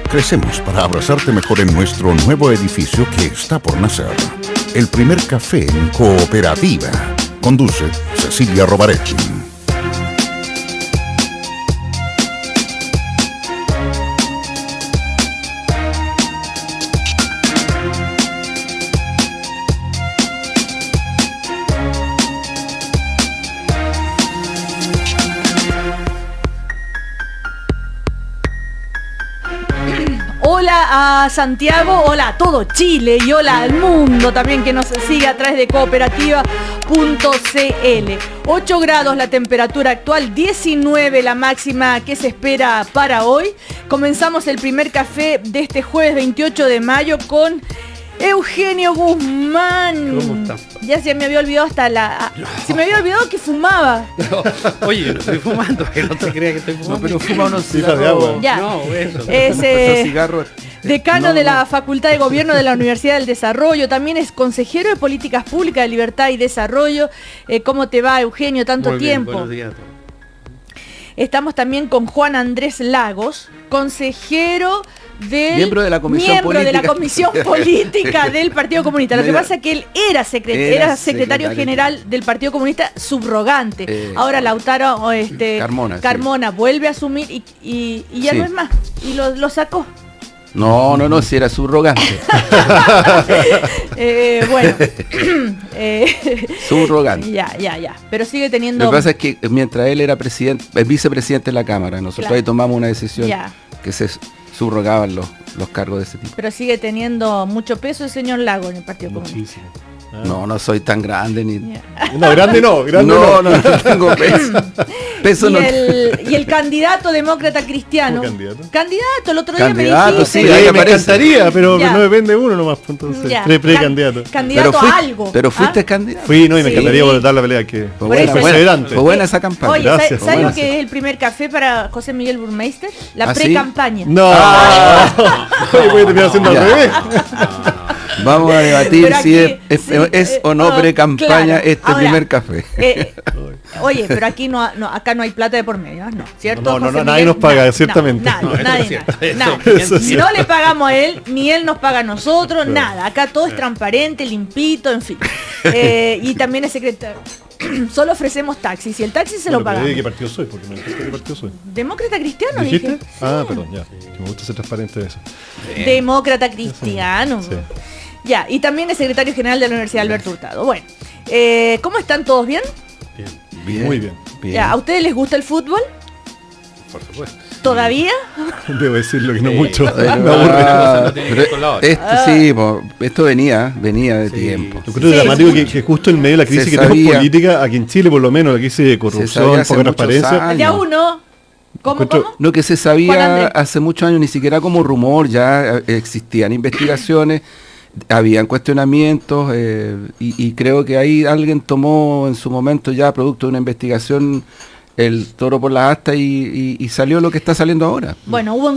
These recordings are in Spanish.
Crecemos para abrazarte mejor en nuestro nuevo edificio que está por nacer. El primer café en cooperativa. Conduce Cecilia Robaretti. Hola a Santiago, hola a todo Chile y hola al mundo también que nos sigue a través de cooperativa.cl. 8 grados la temperatura actual, 19 la máxima que se espera para hoy. Comenzamos el primer café de este jueves 28 de mayo con Eugenio Guzmán. ¿Cómo está? Ya se me había olvidado se me había olvidado que fumaba. No, oye, no estoy fumando, que no te creas que estoy fumando. No, pero fuma unos cigarros de agua. Ya. No, eso. Ese cigarros. decano de la Facultad de Gobierno de la Universidad del Desarrollo, también es consejero de Políticas Públicas de Libertad y Desarrollo. ¿Cómo te va, Eugenio? Tanto Muy bien, tiempo. buenos días a todos. Estamos también con Juan Andrés Lagos, consejero miembro de la Comisión Política del Partido Comunista. Lo que pasa es que él era secretario general del Partido Comunista subrogante. Ahora Lautaro Carmona vuelve a asumir y ya no es más. Y lo sacó. No, si era subrogante. Bueno. Subrogante. Ya. Pero sigue teniendo... Lo que pasa es que mientras él era vicepresidente de la Cámara, nosotros ahí tomamos una decisión que se subrogaban los cargos de ese tipo. Pero sigue teniendo mucho peso el señor Lago en el Partido Comunista. No soy tan grande ni... No, grande no. No tengo peso. Peso no. Y el candidato demócrata cristiano. Candidato, el otro día me Candidato, dijiste. sí, ahí me encantaría, pero no depende de uno nomás, entonces. Precandidato. Candidato a algo. Pero fuiste candidato. Fui, y me encantaría dar la pelea que fue buena esa campaña. Oye, gracias. ¿sabes lo que es el primer café para José Miguel Burmeister? La pre-campaña. No. Oye, voy a terminar haciendo al revés. Vamos a debatir pero si aquí, es o no pre-campaña primer café. Oye, pero aquí acá no hay plata de por medio, ¿no? ¿Cierto? No, nadie nos paga, ciertamente. Nadie. Si no le pagamos a él, ni él nos paga a nosotros, nada. Acá todo es transparente, limpito, en fin. Y también es secretario. Solo ofrecemos taxis y el taxi se lo pagamos. ¿De qué partido soy? Porque me dijiste qué partido soy. Demócrata cristiano, ¿Dijiste? dije. Perdón, ya. Me gusta ser transparente de eso. Demócrata cristiano. Sí. Ya, y también es secretario general de la Universidad Alberto Hurtado. Bueno, ¿cómo están todos? ¿Bien? Bien. Muy bien. Ya, ¿a ustedes les gusta el fútbol? Por supuesto. ¿Todavía? Debo decirlo que no mucho. Me aburre. Esto venía de tiempo. Yo creo dramático que justo en medio de la crisis que tenemos política, aquí en Chile por lo menos, la crisis de corrupción, poca transparencia. Ya uno. ¿Cómo? No, que se sabía hace muchos años, ni siquiera como rumor, ya existían investigaciones, habían cuestionamientos y creo que ahí alguien tomó en su momento ya producto de una investigación el toro por las astas y salió lo que está saliendo ahora. Bueno, hubo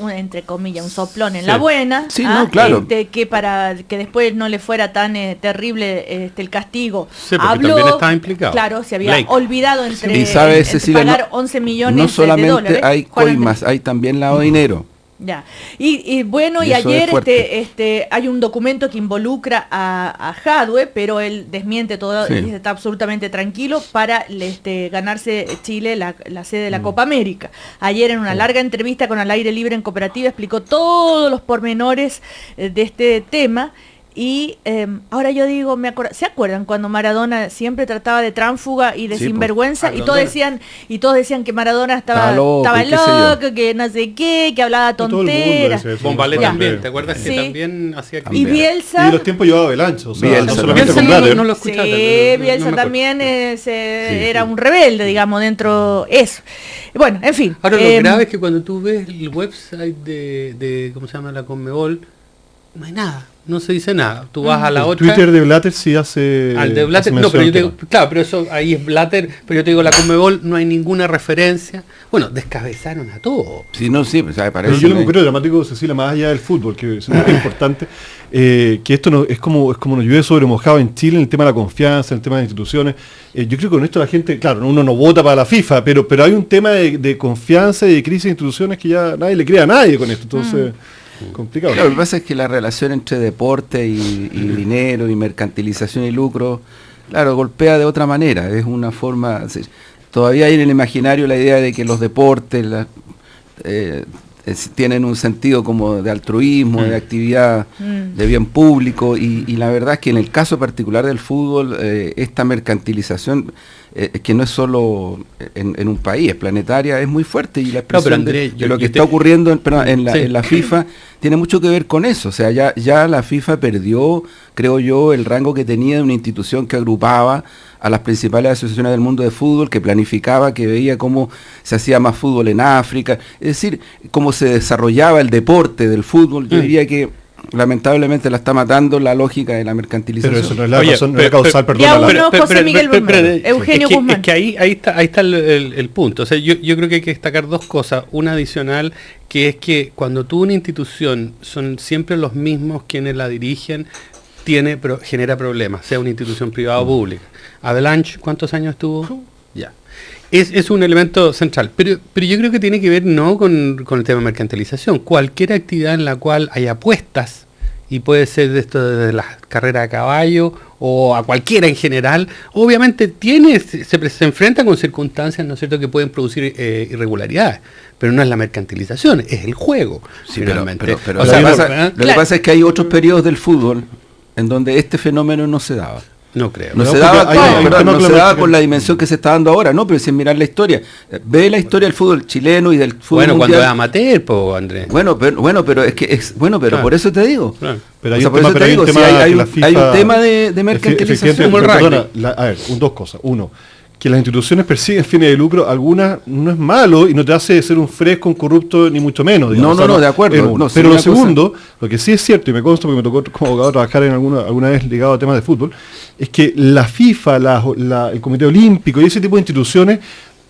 entre comillas, un soplón en la buena. Sí, claro. Que para que después no le fuera tan terrible el castigo. Sí, porque también estaba implicado. Claro, se había olvidado entre Cecilia, pagar 11 millones no solamente de dólares. Hay coimas, hay también lavado de dinero. Ya. Y bueno, y ayer hay un documento que involucra a Jadwe, pero él desmiente todo, y está absolutamente tranquilo para ganarse Chile la sede de la Copa América. Ayer en una larga entrevista con Al Aire Libre en Cooperativa explicó todos los pormenores de este tema. Y ahora yo digo, ¿se acuerdan cuando Maradona siempre trataba de tránsfuga y de sinvergüenza? Y todos decían que Maradona estaba loco, que no sé qué, que hablaba tonteras. Bombalé también, ¿te acuerdas que también hacía y Bielsa. Y los tiempos llevaba Belancho, Bielsa no lo escuchaste. Sí, Bielsa también era un rebelde, digamos, dentro eso. Bueno, en fin. Ahora lo grave es que cuando tú ves el website de ¿cómo se llama? La Conmebol, no hay nada. No se dice nada. Tú vas a la otra. Twitter de Blatter sí hace. Al de Blatter, no, pero yo te digo, claro, pero eso ahí es Blatter, pero yo te digo, la Conmebol no hay ninguna referencia. Bueno, descabezaron a todo. Sí, no, sí, pues, parece. Pero yo lo encuentro dramático, Cecilia, más allá del fútbol, que es muy importante, que esto no, es como nos llueve sobre mojado en Chile en el tema de la confianza, en el tema de las instituciones. Yo creo que con esto la gente, claro, uno no vota para la FIFA, pero hay un tema de confianza y de crisis de instituciones que ya nadie le cree a nadie con esto. Entonces. Complicado. Claro, lo que pasa es que la relación entre deporte y dinero y mercantilización y lucro, claro, golpea de otra manera. Es una forma. Todavía hay en el imaginario la idea de que los deportes tienen un sentido como de altruismo, de actividad de bien público, y la verdad es que en el caso particular del fútbol, esta mercantilización, que no es solo en un país, es planetaria, es muy fuerte, y la expresión de lo que está ocurriendo en la FIFA tiene mucho que ver con eso. O sea, ya la FIFA perdió, creo yo, el rango que tenía de una institución que agrupaba a las principales asociaciones del mundo de fútbol, que planificaba, que veía cómo se hacía más fútbol en África, es decir, cómo se desarrollaba el deporte del fútbol. Yo diría que lamentablemente la está matando la lógica de la mercantilización. Pero eso no es la razón, no es causal, Eugenio Guzmán. Es que ahí está el punto. O sea, yo creo que hay que destacar dos cosas. Una adicional, que es que cuando tú una institución son siempre los mismos quienes la dirigen, genera problemas, sea una institución privada o pública. Avalanche, ¿cuántos años estuvo? Ya. Es un elemento central, pero yo creo que tiene que ver no con el tema de mercantilización. Cualquier actividad en la cual hay apuestas, y puede ser de esto de las carreras a caballo o a cualquiera en general, obviamente se enfrenta con circunstancias, ¿no es cierto?, que pueden producir irregularidades, pero no es la mercantilización, es el juego. Sí, finalmente. Pero lo que pasa es que hay otros periodos del fútbol en donde este fenómeno no se daba. No creo. No se daba con la dimensión que se está dando ahora, ¿no? Pero sin mirar la historia. Ve la historia del fútbol chileno y del fútbol mundial. Cuando es amateur, Andrés. Bueno, pero es que pero claro, por eso te digo. Claro. Pero hay un tema de mercantilización. A ver, dos cosas. Uno, que las instituciones persiguen fines de lucro, algunas no es malo y no te hace ser un fresco, un corrupto, ni mucho menos. Digamos. No, de acuerdo. Pero lo segundo, lo que sí es cierto, y me consta porque me tocó como abogado trabajar en alguna vez ligado a temas de fútbol, es que la FIFA, el Comité Olímpico y ese tipo de instituciones,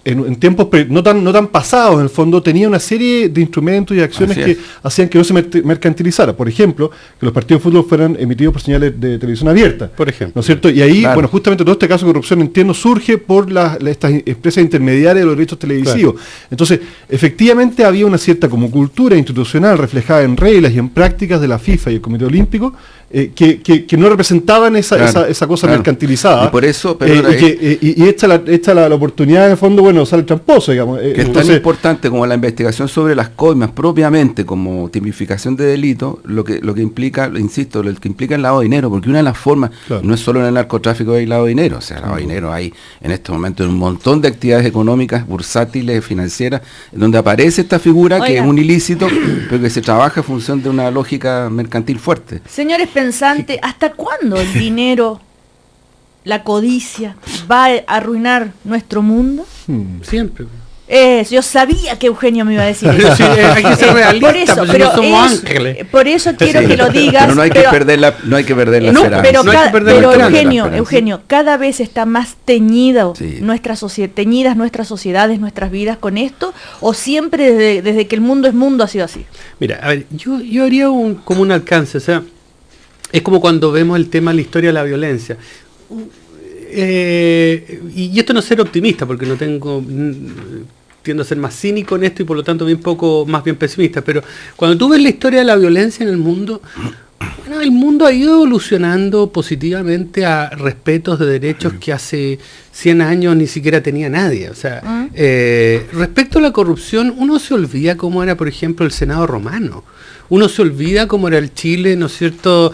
en tiempos no tan pasados, en el fondo, tenía una serie de instrumentos y acciones que hacían que no se mercantilizara. Por ejemplo, que los partidos de fútbol fueran emitidos por señales de televisión abierta. Por ejemplo. ¿No es cierto? Y ahí, bueno, justamente todo este caso de corrupción, entiendo, surge por estas empresas intermediarias de los derechos televisivos. Claro. Entonces, efectivamente había una cierta como cultura institucional reflejada en reglas y en prácticas de la FIFA y el Comité Olímpico, que no representaban esa cosa mercantilizada. Y por eso, y esta la oportunidad, en el fondo, bueno, sale tramposo, digamos. Que es tan importante como la investigación sobre las coimas propiamente como tipificación de delito, lo que implica, insisto, lo que implica el lavado de dinero, porque una de las formas, no es solo en el narcotráfico hay lavado de dinero, o sea, lavado de dinero hay en este momento un montón de actividades económicas, bursátiles, financieras, donde aparece esta figura que es un ilícito, pero que se trabaja en función de una lógica mercantil fuerte. Señores pensantes, ¿hasta cuándo el dinero, la codicia, va a arruinar nuestro mundo? Siempre. Yo sabía que Eugenio me iba a decir eso. Sí, hay que ser realista, por eso, pero no somos ángeles. Por eso quiero que lo digas. Pero no hay que perder la esperanza. Pero Eugenio, cada vez está más teñidas nuestras sociedades, nuestras vidas con esto, o siempre desde que el mundo es mundo ha sido así. Mira, a ver, yo haría como un alcance, o sea, es como cuando vemos el tema de la historia de la violencia. Y esto no es ser optimista, porque tiendo a ser más cínico en esto y por lo tanto más bien pesimista, pero cuando tú ves la historia de la violencia en el mundo, bueno, el mundo ha ido evolucionando positivamente a respetos de derechos que hace 100 años ni siquiera tenía nadie. O sea, respecto a la corrupción, uno se olvida cómo era, por ejemplo, el Senado romano. Uno se olvida cómo era el Chile, ¿no es cierto?,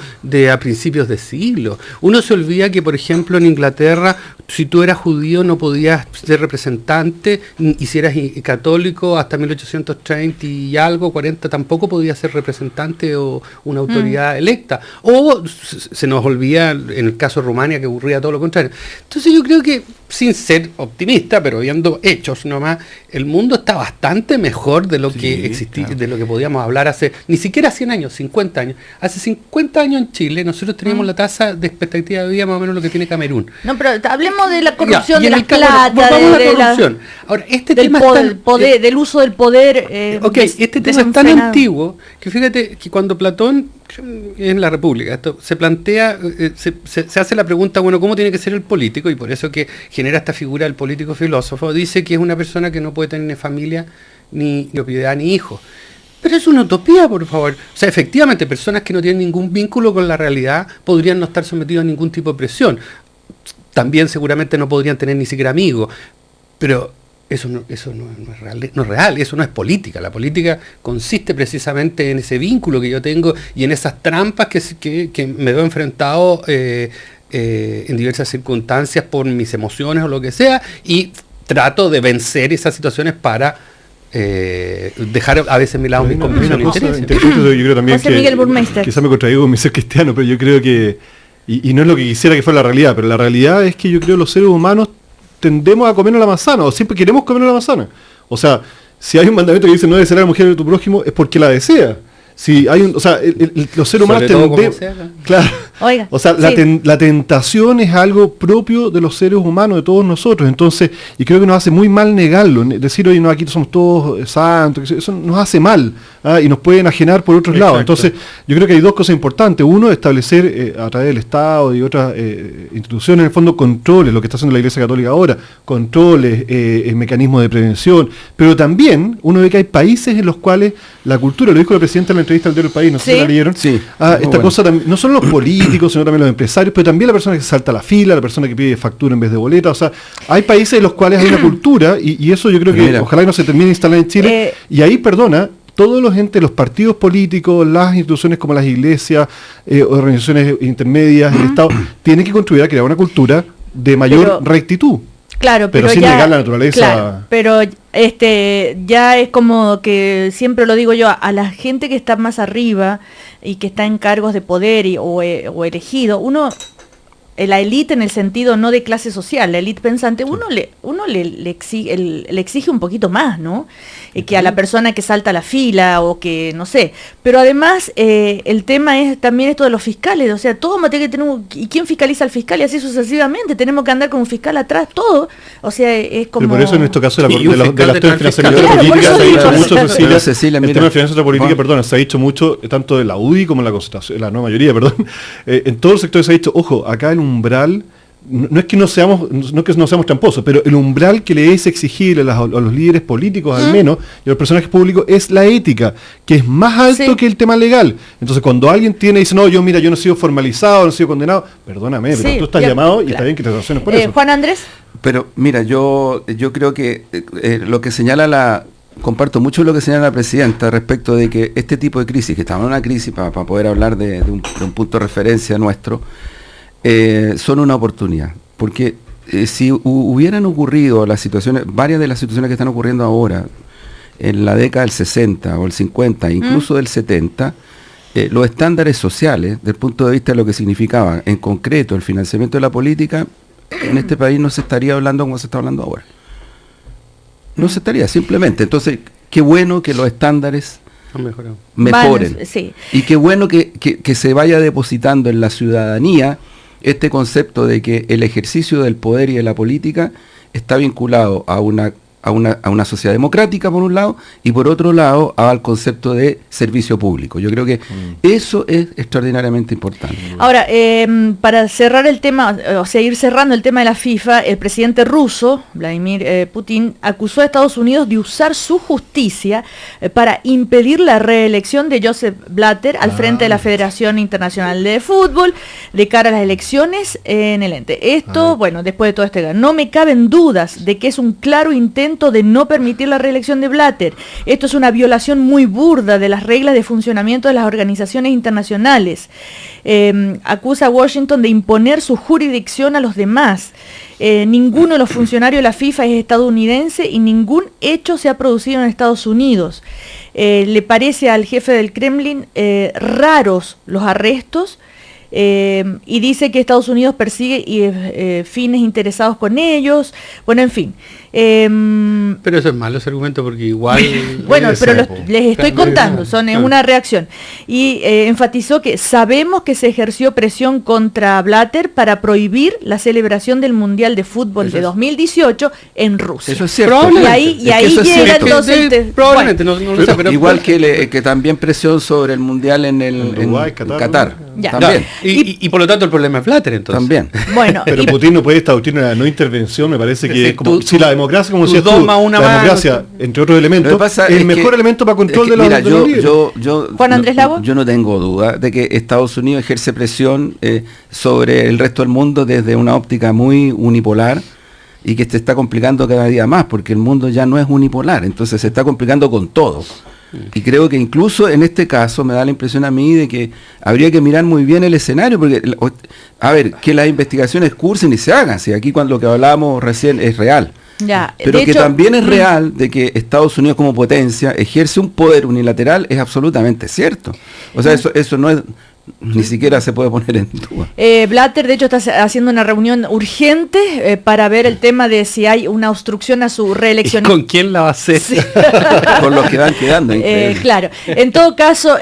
a principios de siglo. Uno se olvida que, por ejemplo, en Inglaterra, si tú eras judío no podías ser representante, y si eras católico hasta 1830 y algo, 40, tampoco podías ser representante o una autoridad electa. O se nos olvida, en el caso de Rumania, que ocurría todo lo contrario. Entonces yo creo que sin ser optimista, pero viendo hechos nomás, el mundo está bastante mejor de lo que existía, claro, de lo que podíamos hablar hace, ni siquiera 100 años, 50 años. Hace 50 años en Chile nosotros teníamos la tasa de expectativa de vida más o menos lo que tiene Camerún. No, pero hablemos de la corrupción, de las plata, de la corrupción. Ahora, este tema del uso del poder. Este tema es tan antiguo que fíjate que cuando Platón, en la República, esto se plantea, se hace la pregunta, bueno, ¿cómo tiene que ser el político? Y por eso que genera esta figura del político filósofo, dice que es una persona que no puede tener ni familia, ni propiedad, ni hijos. Pero es una utopía, por favor. O sea, efectivamente, personas que no tienen ningún vínculo con la realidad podrían no estar sometidos a ningún tipo de presión. También seguramente no podrían tener ni siquiera amigos. Pero eso no es real, eso no es política. La política consiste precisamente en ese vínculo que yo tengo y en esas trampas que me veo enfrentado en diversas circunstancias por mis emociones o lo que sea, y trato de vencer esas situaciones para dejar a veces a mi lado mis convicciones e intereses. Yo creo también que quizás me contradigo con mi ser cristiano, pero yo creo que, y no es lo que quisiera que fuera la realidad, pero la realidad es que yo creo que los seres humanos tendemos a comernos la manzana, o siempre queremos comernos la manzana. O sea, si hay un mandamiento que dice no desear a la mujer de tu prójimo, es porque la desea. Si hay los seres humanos tendemos, claro, oiga, o sea, la tentación es algo propio de los seres humanos, de todos nosotros. Entonces, y creo que nos hace muy mal negarlo, decir, oye, no, aquí somos todos santos, eso nos hace mal, y nos puede enajenar por otros lados. Entonces, yo creo que hay dos cosas importantes. Uno, establecer a través del Estado y otras instituciones, en el fondo, controles, lo que está haciendo la Iglesia Católica ahora, controles, mecanismos de prevención, pero también uno ve que hay países en los cuales la cultura, lo dijo la presidenta en la entrevista al diario El País, no sé si la leyeron, esta cosa también, no solo los políticos, sino también los empresarios, pero también la persona que salta la fila, la persona que pide factura en vez de boleta. O sea, hay países en los cuales hay una cultura, y eso yo creo que ojalá no se termine de instalar en Chile, y ahí, todos los entes, los partidos políticos, las instituciones como las iglesias, organizaciones intermedias, el Estado, tienen que contribuir a crear una cultura de mayor rectitud. Claro, pero sin negar la naturaleza. Claro, pero ya es como que siempre lo digo yo, a la gente que está más arriba y que está en cargos de poder o elegido, la élite en el sentido no de clase social, la élite pensante, uno le exige un poquito más, ¿no? Que a la persona que salta a la fila o que, no sé. Pero además, el tema es también esto de los fiscales, o sea, todo material que tenemos, ¿y quién fiscaliza al fiscal? Y así sucesivamente, tenemos que andar con un fiscal atrás, todo. O sea, es como... Pero por eso en este caso de las temas de financiamiento política se ha dicho mucho, Cecilia, el tema de financiamiento política, perdona, se ha dicho mucho, tanto de la UDI como en la concertación, la nueva mayoría, perdón, en todos los sectores se ha dicho, ojo, acá el umbral, no es que no seamos tramposos, pero el umbral que le es exigible a los líderes políticos al menos y a los personajes públicos es la ética, que es más alto que el tema legal. Entonces cuando alguien dice, no, yo no he sido formalizado, no he sido condenado, perdóname, pero tú estás llamado y está bien que te relaciones por eso. Juan Andrés. Pero mira, yo creo que lo que señala comparto mucho lo que señala la presidenta respecto de que este tipo de crisis, que estamos en una crisis para poder hablar de un punto de referencia nuestro, son una oportunidad, porque si hubieran ocurrido varias de las situaciones que están ocurriendo ahora, en la década del 60 o el 50, incluso del 70, los estándares sociales, desde el punto de vista de lo que significaba en concreto el financiamiento de la política, en este país no se estaría hablando como se está hablando ahora. No se estaría, simplemente. Entonces, qué bueno que los estándares mejoren. Y qué bueno que se vaya depositando en la ciudadanía este concepto de que el ejercicio del poder y de la política está vinculado a una sociedad democrática, por un lado, y por otro lado al concepto de servicio público. Yo creo que eso es extraordinariamente importante. Ahora, para cerrar el tema, o sea, ir cerrando el tema de la FIFA, el presidente ruso, Vladimir Putin, acusó a Estados Unidos de usar su justicia para impedir la reelección de Joseph Blatter al frente de la Federación Internacional de Fútbol de cara a las elecciones en el ente. Esto, bueno, después de todo no me caben dudas de que es un claro intento de no permitir la reelección de Blatter. Esto es una violación muy burda de las reglas de funcionamiento de las organizaciones internacionales. Acusa a Washington de imponer su jurisdicción a los demás. Ninguno de los funcionarios de la FIFA es estadounidense y ningún hecho se ha producido en Estados Unidos. Le parece al jefe del Kremlin raros los arrestos y dice que Estados Unidos persigue fines interesados con ellos, bueno, en fin. Pero eso es malo ese argumento porque igual... Bueno, pero les estoy contando, es una reacción. Y enfatizó que sabemos que se ejerció presión contra Blatter para prohibir la celebración del Mundial de Fútbol de 2018 en Rusia. Eso es cierto. Y ahí llega entonces... Probablemente, no lo sé, pero... Igual que también presión sobre el Mundial en Uruguay, Qatar. También. Y por lo tanto el problema es Blatter, entonces. También. Bueno, pero Putin no puede establecer una no intervención, me parece que es como si la democracia, como decías tú, la democracia, entre otros elementos, es el mejor elemento para control de la Juan Andrés Lago. Yo no tengo duda de que Estados Unidos ejerce presión sobre el resto del mundo desde una óptica muy unipolar y que se está complicando cada día más, porque el mundo ya no es unipolar, entonces se está complicando con todo. Y creo que incluso en este caso me da la impresión a mí de que habría que mirar muy bien el escenario, porque, a ver, que las investigaciones cursen y se hagan, si aquí cuando lo que hablábamos recién es real. Ya, pero que hecho, también es real de que Estados Unidos como potencia ejerce un poder unilateral, es absolutamente cierto. O sea, eso no es... Ni siquiera se puede poner en duda. Blatter, de hecho, está haciendo una reunión urgente para ver el tema de si hay una obstrucción a su reelección. ¿Y con quién la va a hacer? Sí. Con los que van quedando. Claro. En todo caso,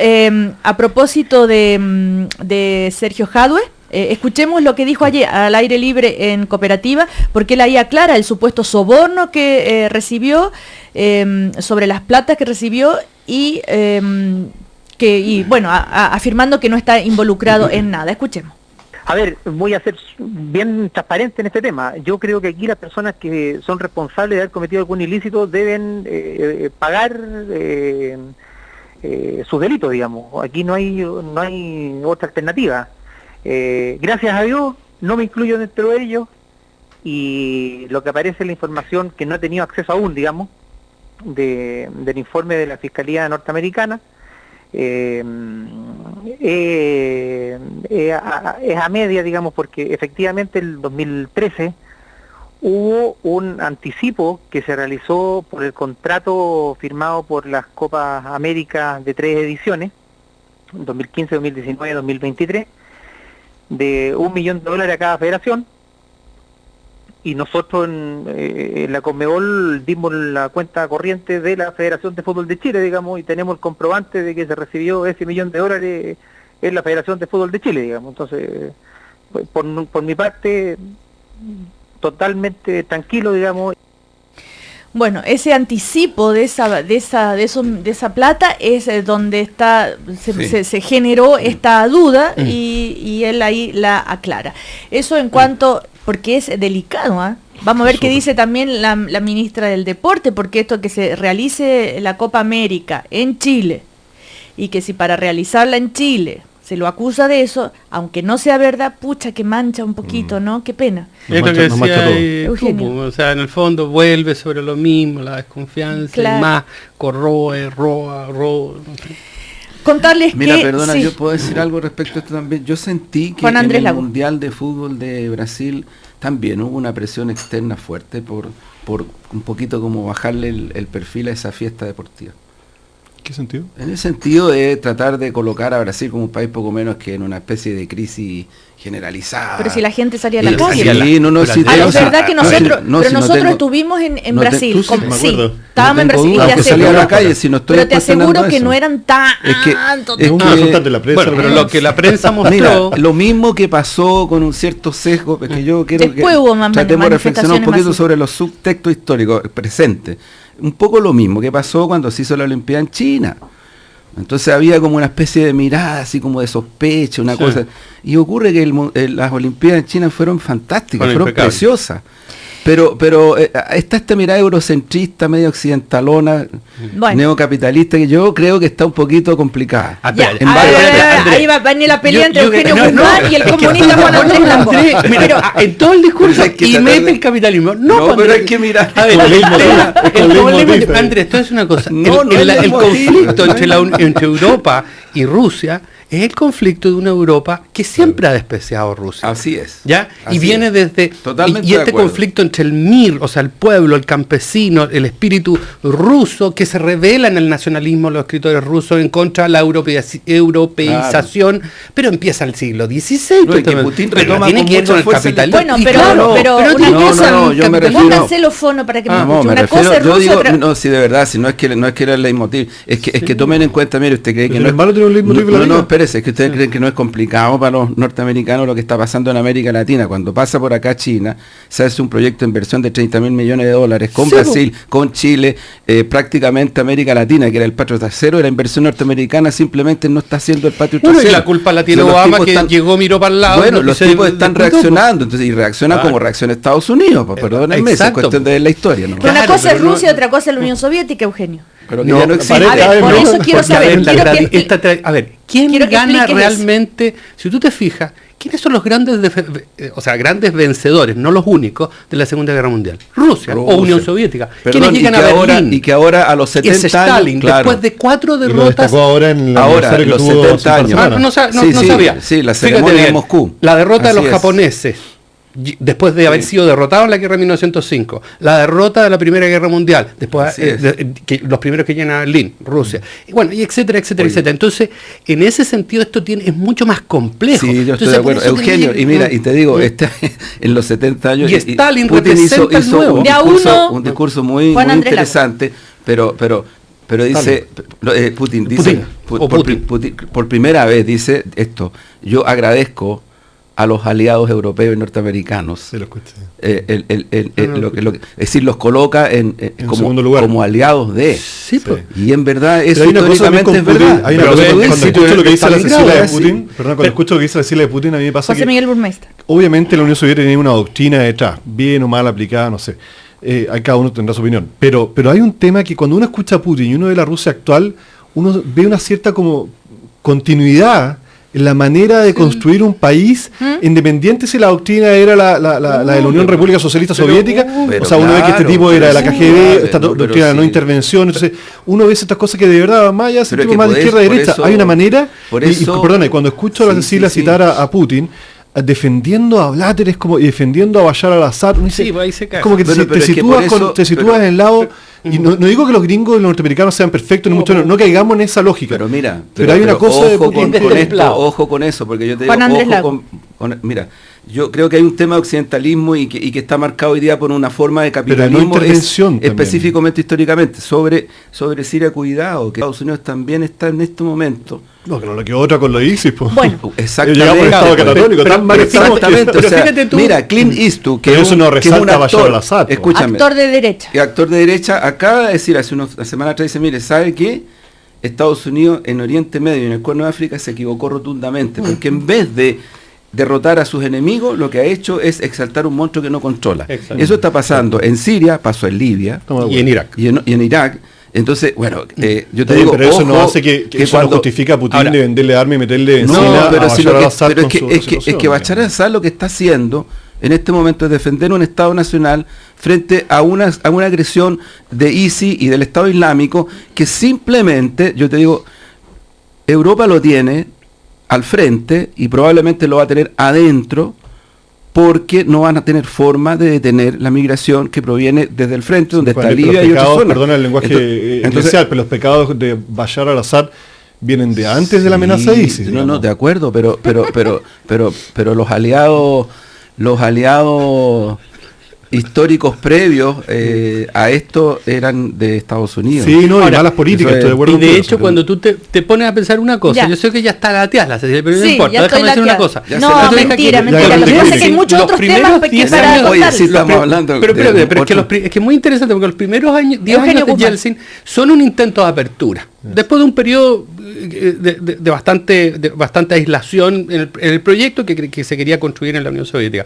a propósito de Sergio Jadue, escuchemos lo que dijo ayer al aire libre en Cooperativa, porque él ahí aclara el supuesto soborno que recibió, sobre las platas que recibió y afirmando que no está involucrado en nada. Escuchemos. A ver, voy a ser bien transparente en este tema. Yo creo que aquí las personas que son responsables de haber cometido algún ilícito deben pagar sus delitos, digamos. Aquí no hay otra alternativa. Gracias a Dios no me incluyo dentro de ellos, y lo que aparece en la información que no he tenido acceso aún, digamos, del informe de la Fiscalía norteamericana, es a media, digamos, porque efectivamente el 2013 hubo un anticipo que se realizó por el contrato firmado por las Copas América de 3 ediciones, 2015, 2019, 2023, de $1 millón a cada federación, y nosotros en la Conmebol dimos la cuenta corriente de la Federación de Fútbol de Chile, digamos, y tenemos el comprobante de que se recibió ese $1 millón en la Federación de Fútbol de Chile, digamos. Entonces, por mi parte, totalmente tranquilo, digamos. Bueno, ese anticipo de esa plata es donde se generó esta duda, y él ahí la aclara. Eso en cuanto, porque es delicado, ¿eh? Vamos a ver qué dice también la ministra del Deporte, porque esto que se realice la Copa América en Chile, y que si para realizarla en Chile se lo acusa de eso, aunque no sea verdad, pucha, que mancha un poquito, ¿no? Qué pena. Es lo que decía Eugenio. O sea, en el fondo vuelve sobre lo mismo, la desconfianza, claro. Y más corroe, roba. Contarles Mira, perdona, sí. Yo puedo decir algo respecto a esto también. Yo sentí que en el Mundial de Fútbol de Brasil también hubo una presión externa fuerte por un poquito como bajarle el perfil a esa fiesta deportiva. ¿Qué sentido? En el sentido de tratar de colocar a Brasil como un país poco menos que en una especie de crisis generalizada. Pero si la gente salía a la calle. Es verdad que nosotros estuvimos en Brasil. Estábamos en Brasil. Salía a la calle, si no estoy pero te aseguro que no eran tanto. Pero lo que la prensa mostró. Mira, lo mismo que pasó con un cierto sesgo, porque yo quiero después que tratemos de reflexionar un poquito sobre los subtextos históricos presentes. Un poco lo mismo que pasó cuando se hizo la Olimpiada en China. Entonces había como una especie de mirada, así como de sospecha, una cosa. Y ocurre que las Olimpiadas en China fueron fantásticas, fueron preciosas. Pero está esta mirada eurocentrista, medio occidentalona, neocapitalista, que yo creo que está un poquito complicada. Ahí va a venir la pelea entre Eugenio Guzmán y el comunista Juan Andrés Lago. Pero en todo el discurso y mete el capitalismo. No, pero hay que mirar. Andrés, esto es una cosa. El conflicto entre Europa y Rusia es el conflicto de una Europa que siempre ha despreciado a Rusia. Así es. ¿Ya? Así y viene es. desde... Totalmente y este conflicto entre el MIR, o sea, el pueblo, el campesino, el espíritu ruso, que se revela en el nacionalismo de los escritores rusos en contra de la europeización, claro. Pero empieza el siglo XVI. No, que Putin retoma tiene que ir con el capitalismo. Bueno, pero una cosa, yo me refiero... Pónganse los fonos para que me escuchen. Una cosa es Rusia, digo, otra... No, sí, de verdad, si no es que era el leitmotiv, es que tomen en cuenta, mire, usted cree que no, espérese, es que ustedes creen que no es complicado para los norteamericanos lo que está pasando en América Latina. Cuando pasa por acá China, se hace un proyecto de inversión de $30.000 millones con Brasil, con Chile, prácticamente América Latina, que era el patio trasero de la inversión norteamericana, simplemente no está haciendo el patio trasero. Y la culpa la tiene Obama, que llegó, miró para el lado. Bueno, los tipos están reaccionando, entonces, y reaccionan como reacciona Estados Unidos, perdónenme, es cuestión de la historia. ¿No? Una cosa es Rusia, otra cosa es la Unión Soviética, Eugenio. Pero que ya no existe. A ver, por eso quiero saber. ¿Quién gana realmente? Si tú te fijas, ¿quiénes son los grandes vencedores, no los únicos, de la Segunda Guerra Mundial? Rusia o Unión Soviética. ¿Quiénes llegan a Berlín? Y que ahora a los 70 es Stalin, años, claro. Después de 4 derrotas. Ahora los 70 años. No sabía. Sí, la ceremonia de Moscú. La derrota de los japoneses, después de haber sido derrotados en la guerra de 1905, la derrota de la Primera Guerra Mundial, después los primeros que llegan a Berlín, Rusia, y bueno, y etcétera. Entonces, en ese sentido esto es mucho más complejo. Sí, yo estoy de acuerdo, Eugenio, y mira, y te digo, en los 70 años y Stalin Putin hizo un discurso muy interesante, pero dice Putin dice por primera vez dice esto: yo agradezco a los aliados europeos y norteamericanos. Sí, lo escuché. Es decir, los coloca como aliados de. Sí, pues. Y en verdad eso históricamente es verdad. Hay una cosa, cuando escucho lo que dice la Cecilia de Putin, cuando escucho lo que dice la Cecilia de Putin, a mí me pasa José Miguel Burmeister. Obviamente la Unión Soviética tenía una doctrina detrás, bien o mal aplicada, no sé. Cada uno tendrá su opinión. Pero hay un tema que cuando uno escucha a Putin y uno ve la Rusia actual, uno ve una cierta como continuidad en la manera de construir un país independiente si la doctrina era la de la Unión República Socialista Soviética, o sea, uno ve que este tipo era de la KGB, esta doctrina de no intervención, entonces uno ve estas cosas que de verdad, más allá, más de izquierda a derecha, hay una manera, y cuando escucho a la Cecilia citar a Putin, defendiendo a Blatter y defendiendo a Bashar al-Assad, como que te sitúas en el lado. Y no digo que los gringos y los norteamericanos sean perfectos, ni mucho no caigamos en esa lógica. Pero mira, pero hay una cosa ojo con eso, porque yo te digo, mira, yo creo que hay un tema de occidentalismo y que está marcado hoy día por una forma de capitalismo específicamente históricamente sobre Siria. Cuidado, que Estados Unidos también está en este momento. No, que no le quedó otra con los ISIS, pues. Bueno, exactamente. Exactamente, o sea, mira, Clint Eastwood, que es un actor, escúchame, actor de derecha. Actor de derecha, acaba de decir hace una semana atrás, dice, mire, ¿sabe qué? Estados Unidos en Oriente Medio y en el Cuerno de África se equivocó rotundamente, porque en vez de derrotar a sus enemigos, lo que ha hecho es exaltar un monstruo que no controla. Exacto. Eso está pasando en Siria, pasó en Libia y en Irak. Y en Irak. Entonces, bueno, yo te digo, pero eso no hace que eso no justifica a Putin de venderle armas y meterle encima a Bashar al-Assad. Pero es que Bashar al-Assad lo que está haciendo en este momento es defender un Estado nacional frente a una agresión de ISIS y del Estado Islámico que simplemente, yo te digo, Europa lo tiene al frente y probablemente lo va a tener adentro, porque no van a tener forma de detener la migración que proviene desde el frente, donde está Libia y otras zonas. Perdona el lenguaje inicial, pero los pecados de Bashar al-Assad vienen de antes de la amenaza de ISIS. No, de acuerdo, pero los aliados históricos previos a esto eran de Estados Unidos. Sí, no, y malas políticas, estoy de acuerdo. Y de hecho, cuando tú te pones a pensar una cosa, yo sé que ya está lateada, pero no importa, déjame decir una cosa. No, mentira. Lo que pasa es que hay muchos otros temas que para contar. Sí, estamos hablando. Pero es que es muy interesante, porque los primeros 10 años de Yeltsin son un intento de apertura. Después de un periodo de bastante aislación en el proyecto que se quería construir en la Unión Soviética.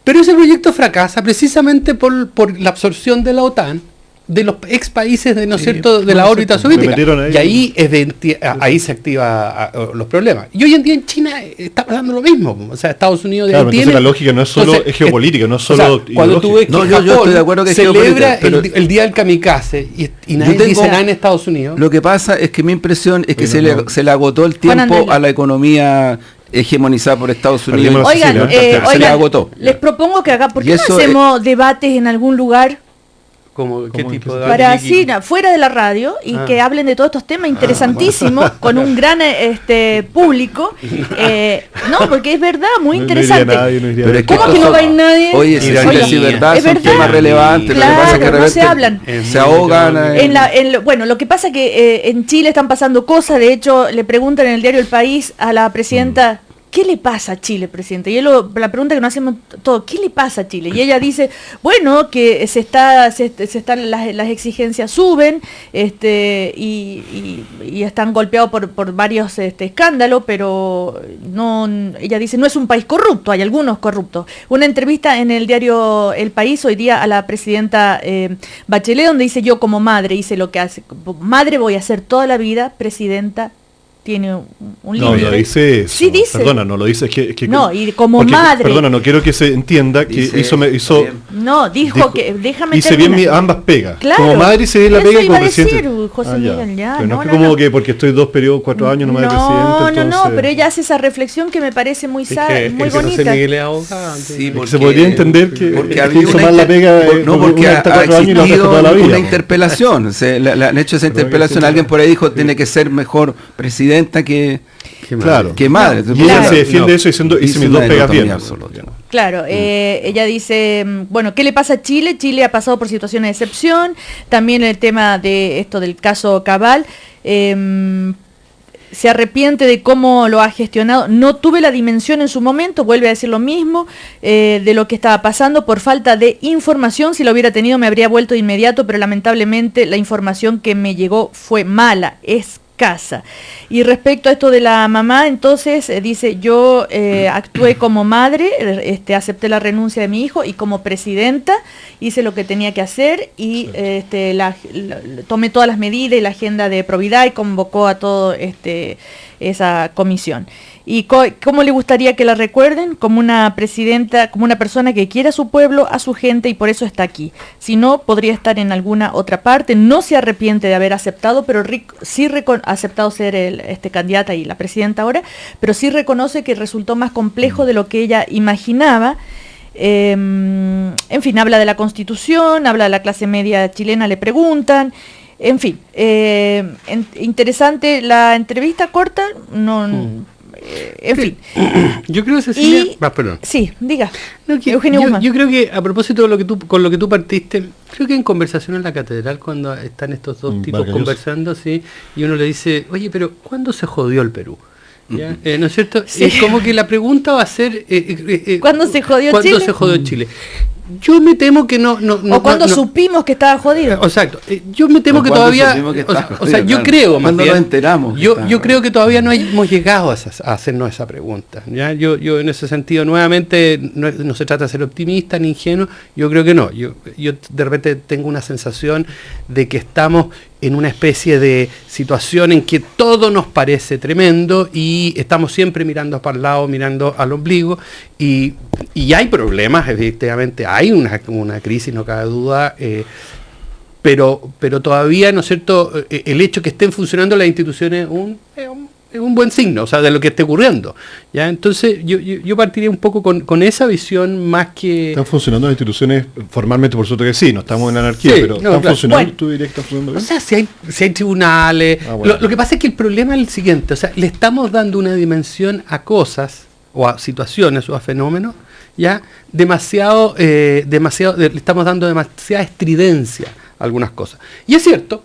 Pero ese proyecto fracasa precisamente por la absorción de la OTAN de los ex países de, ¿no es cierto?, de la órbita soviética. Y ahí ahí se activan los problemas. Y hoy en día en China está pasando lo mismo. O sea, Estados Unidos claro, entonces la lógica no es solo geopolítica, no es solo, o sea, cuando tú ves que Japón yo estoy de acuerdo que celebra el día del kamikaze y nadie dice nada en Estados Unidos. Lo que pasa es que mi impresión es que se le agotó el tiempo a la economía hegemonizada por Estados Unidos. Oigan, se le agotó. Les propongo que acá, ¿por qué no hacemos debates en algún lugar? ¿Qué tipo de para así, fuera de la radio y que hablen de todos estos temas interesantísimos con un gran público? No, porque es verdad, muy interesante. Pero ¿cómo que no va a ir nadie? Oye, si es verdad, son temas relevantes. Claro, lo que pasa es que no se hablan. Se ahogan. Bueno, lo que pasa es que en Chile están pasando cosas. De hecho, le preguntan en el diario El País a la presidenta, ¿qué le pasa a Chile, presidente? Y la pregunta que nos hacemos todos, ¿qué le pasa a Chile? Y ella dice, bueno, que se están las exigencias suben, y están golpeados por varios escándalos, pero no, ella dice, no es un país corrupto, hay algunos corruptos. Una entrevista en el diario El País hoy día a la presidenta Bachelet, donde dice, yo como madre hice lo que hace, madre voy a hacer toda la vida, presidenta tiene un límite. No, lo dice eso. Sí dice. Perdona, no lo dice, es que no, y como madre. Perdona, no quiero que se entienda que hizo no, dijo que déjame hice terminar. Bien ambas pegas. Claro. Como madre hice bien la pega y como presidente. Decir, José Miguel, ya. Pero no es como que porque estoy 2 periodos, 4 años nomás de presidente. No, pero ella hace esa reflexión que me parece muy muy bonita. José Miguel es abogado. Sí, porque se podría entender que hizo mal la pega. No, porque ha existido una interpelación. Han hecho esa interpelación. Alguien por ahí dijo, tiene que ser mejor presidenta que madre. Y ella se defiende eso diciendo, hice mis 2 pegas bien. Claro, ella dice, bueno, ¿qué le pasa a Chile? Chile ha pasado por situaciones de excepción, también el tema de esto del caso Cabal, se arrepiente de cómo lo ha gestionado, no tuve la dimensión en su momento, vuelve a decir lo mismo, de lo que estaba pasando por falta de información, si lo hubiera tenido me habría vuelto de inmediato, pero lamentablemente la información que me llegó fue mala, escasa. Y respecto a esto de la mamá, entonces dice, yo actué como madre, acepté la renuncia de mi hijo y como presidenta hice lo que tenía que hacer y tomé todas las medidas y la agenda de probidad y convocó a todo esa comisión. ¿Y cómo le gustaría que la recuerden? Como una presidenta, como una persona que quiere a su pueblo, a su gente y por eso está aquí. Si no, podría estar en alguna otra parte. No se arrepiente de haber aceptado, pero sí ha aceptado ser candidata y la presidenta ahora, pero sí reconoce que resultó más complejo de lo que ella imaginaba. En fin, habla de la Constitución, habla de la clase media chilena, le preguntan. En fin, interesante la entrevista corta, en fin. Yo creo, Cecilia, perdón. Sí, diga. Eugenio Guzmán. Yo creo que a propósito de con lo que tú partiste, creo que en conversación en la catedral cuando están estos dos tipos conversando, sí, y uno le dice, oye, pero ¿cuándo se jodió el Perú? ¿Ya? ¿No es cierto? Sí. Es como que la pregunta va a ser ¿cuándo se jodió Chile? ¿Cuándo se jodió Chile? Yo me temo que no o cuando supimos que estaba jodido. Exacto. Yo me temo que todavía yo creo cuando nos enteramos. Yo creo que todavía no hemos llegado a hacernos esa pregunta. ¿Ya? Yo en ese sentido nuevamente no se trata de ser optimista ni ingenuo, yo creo que no. Yo de repente tengo una sensación de que estamos en una especie de situación en que todo nos parece tremendo y estamos siempre mirando para el lado, mirando al ombligo y hay problemas, efectivamente, hay una crisis, no cabe duda, pero todavía, ¿no es cierto?, el hecho que estén funcionando las instituciones es un buen signo, o sea, de lo que esté ocurriendo. ¿Ya? Entonces, yo partiría un poco con esa visión más que... ¿Están funcionando las instituciones formalmente? Por supuesto que sí, no estamos en anarquía, sí, pero ¿están funcionando? Bueno, ¿tú dirías que están funcionando bien? O sea, si hay tribunales... Bueno. Lo que pasa es que el problema es el siguiente, o sea, le estamos dando una dimensión a cosas, o a situaciones, o a fenómenos, ya demasiado, le estamos dando demasiada estridencia a algunas cosas. Y es cierto,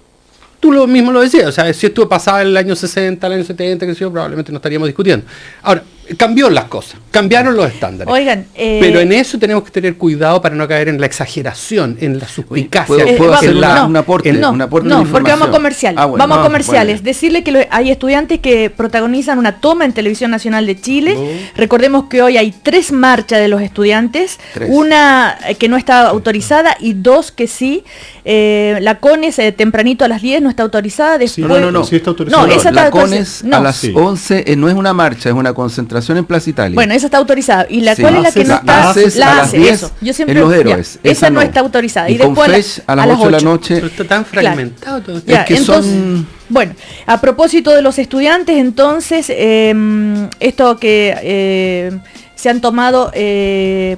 tú mismo lo decías, o sea, si esto pasaba en el año 60, el año 70, que sé yo, probablemente no estaríamos discutiendo. Ahora, cambió las cosas, cambiaron los estándares. Oigan, pero en eso tenemos que tener cuidado para no caer en la exageración, en la suspicacia. ¿Puedo hacer un aporte? No, porque vamos a comercial. Vamos a comerciales. Bueno. Decirle que hay estudiantes que protagonizan una toma en Televisión Nacional de Chile. Recordemos que hoy hay 3 marchas de los estudiantes, 3. Una que no está autorizada y 2 que sí. La CONES tempranito a las 10 no está autorizada. Después, no. Sí está autorizada. No, esa la está CONES a las 11 no es una marcha, es una concentración en Plaza Italia. Bueno, esa está autorizada. ¿Y la cuál es la que no está? La ACE, eso. Yo siempre, en Los Héroes. Esa no está autorizada. Y después a las 8 de la noche. Pero está tan fragmentado todo esto. Es que entonces, bueno, a propósito de los estudiantes, entonces, esto que se han tomado,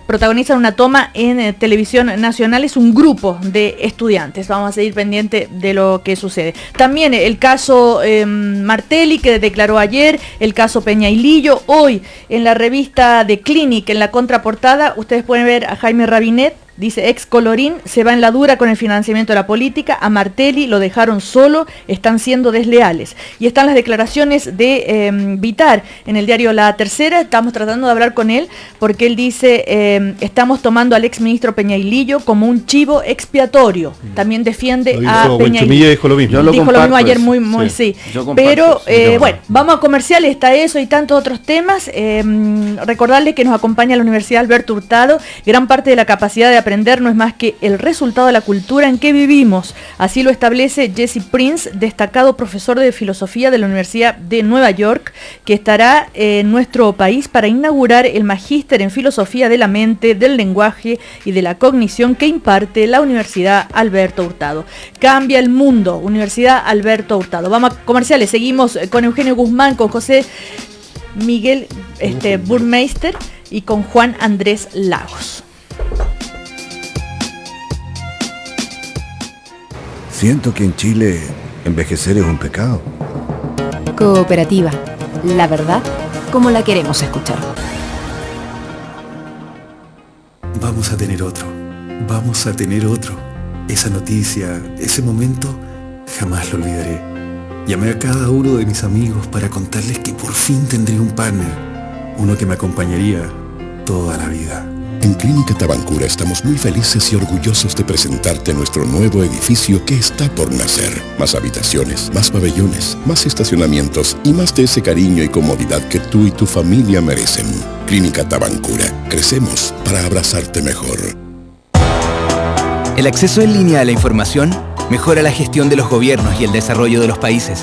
protagonizan una toma en Televisión Nacional, es un grupo de estudiantes. Vamos a seguir pendiente de lo que sucede. También el caso Martelli, que declaró ayer, el caso Peña y Lillo. Hoy, en la revista de Clinic, en la contraportada, ustedes pueden ver a Jaime Rabinet. Dice, ex Colorín, se va en la dura con el financiamiento de la política, a Martelli lo dejaron solo, están siendo desleales. Y están las declaraciones de Vitar en el diario La Tercera. Estamos tratando de hablar con él porque él dice, estamos tomando al ex ministro Peña y Lillo como un chivo expiatorio. También defiende a Peña y Lillo. Dijo lo mismo. Dijo lo mismo ayer, sí. Pero, bueno, vamos a comerciales, está eso y tantos otros temas. Recordarles que nos acompaña la Universidad Alberto Hurtado. Gran parte de la capacidad de aprender no es más que el resultado de la cultura en que vivimos. Así lo establece Jesse Prince, destacado profesor de filosofía de la Universidad de Nueva York, que estará en nuestro país para inaugurar el magíster en filosofía de la mente, del lenguaje y de la cognición que imparte la Universidad Alberto Hurtado. Cambia el mundo, Universidad Alberto Hurtado. Vamos a comerciales, seguimos con Eugenio Guzmán, con José Miguel Burmeister y con Juan Andrés Lagos. Siento que en Chile envejecer es un pecado. Cooperativa, la verdad como la queremos escuchar. Vamos a tener otro. Vamos a tener otro. Esa noticia, ese momento, jamás lo olvidaré. Llamé a cada uno de mis amigos para contarles que por fin tendría un partner. Uno que me acompañaría toda la vida. En Clínica Tabancura estamos muy felices y orgullosos de presentarte nuestro nuevo edificio que está por nacer. Más habitaciones, más pabellones, más estacionamientos y más de ese cariño y comodidad que tú y tu familia merecen. Clínica Tabancura. Crecemos para abrazarte mejor. El acceso en línea a la información mejora la gestión de los gobiernos y el desarrollo de los países.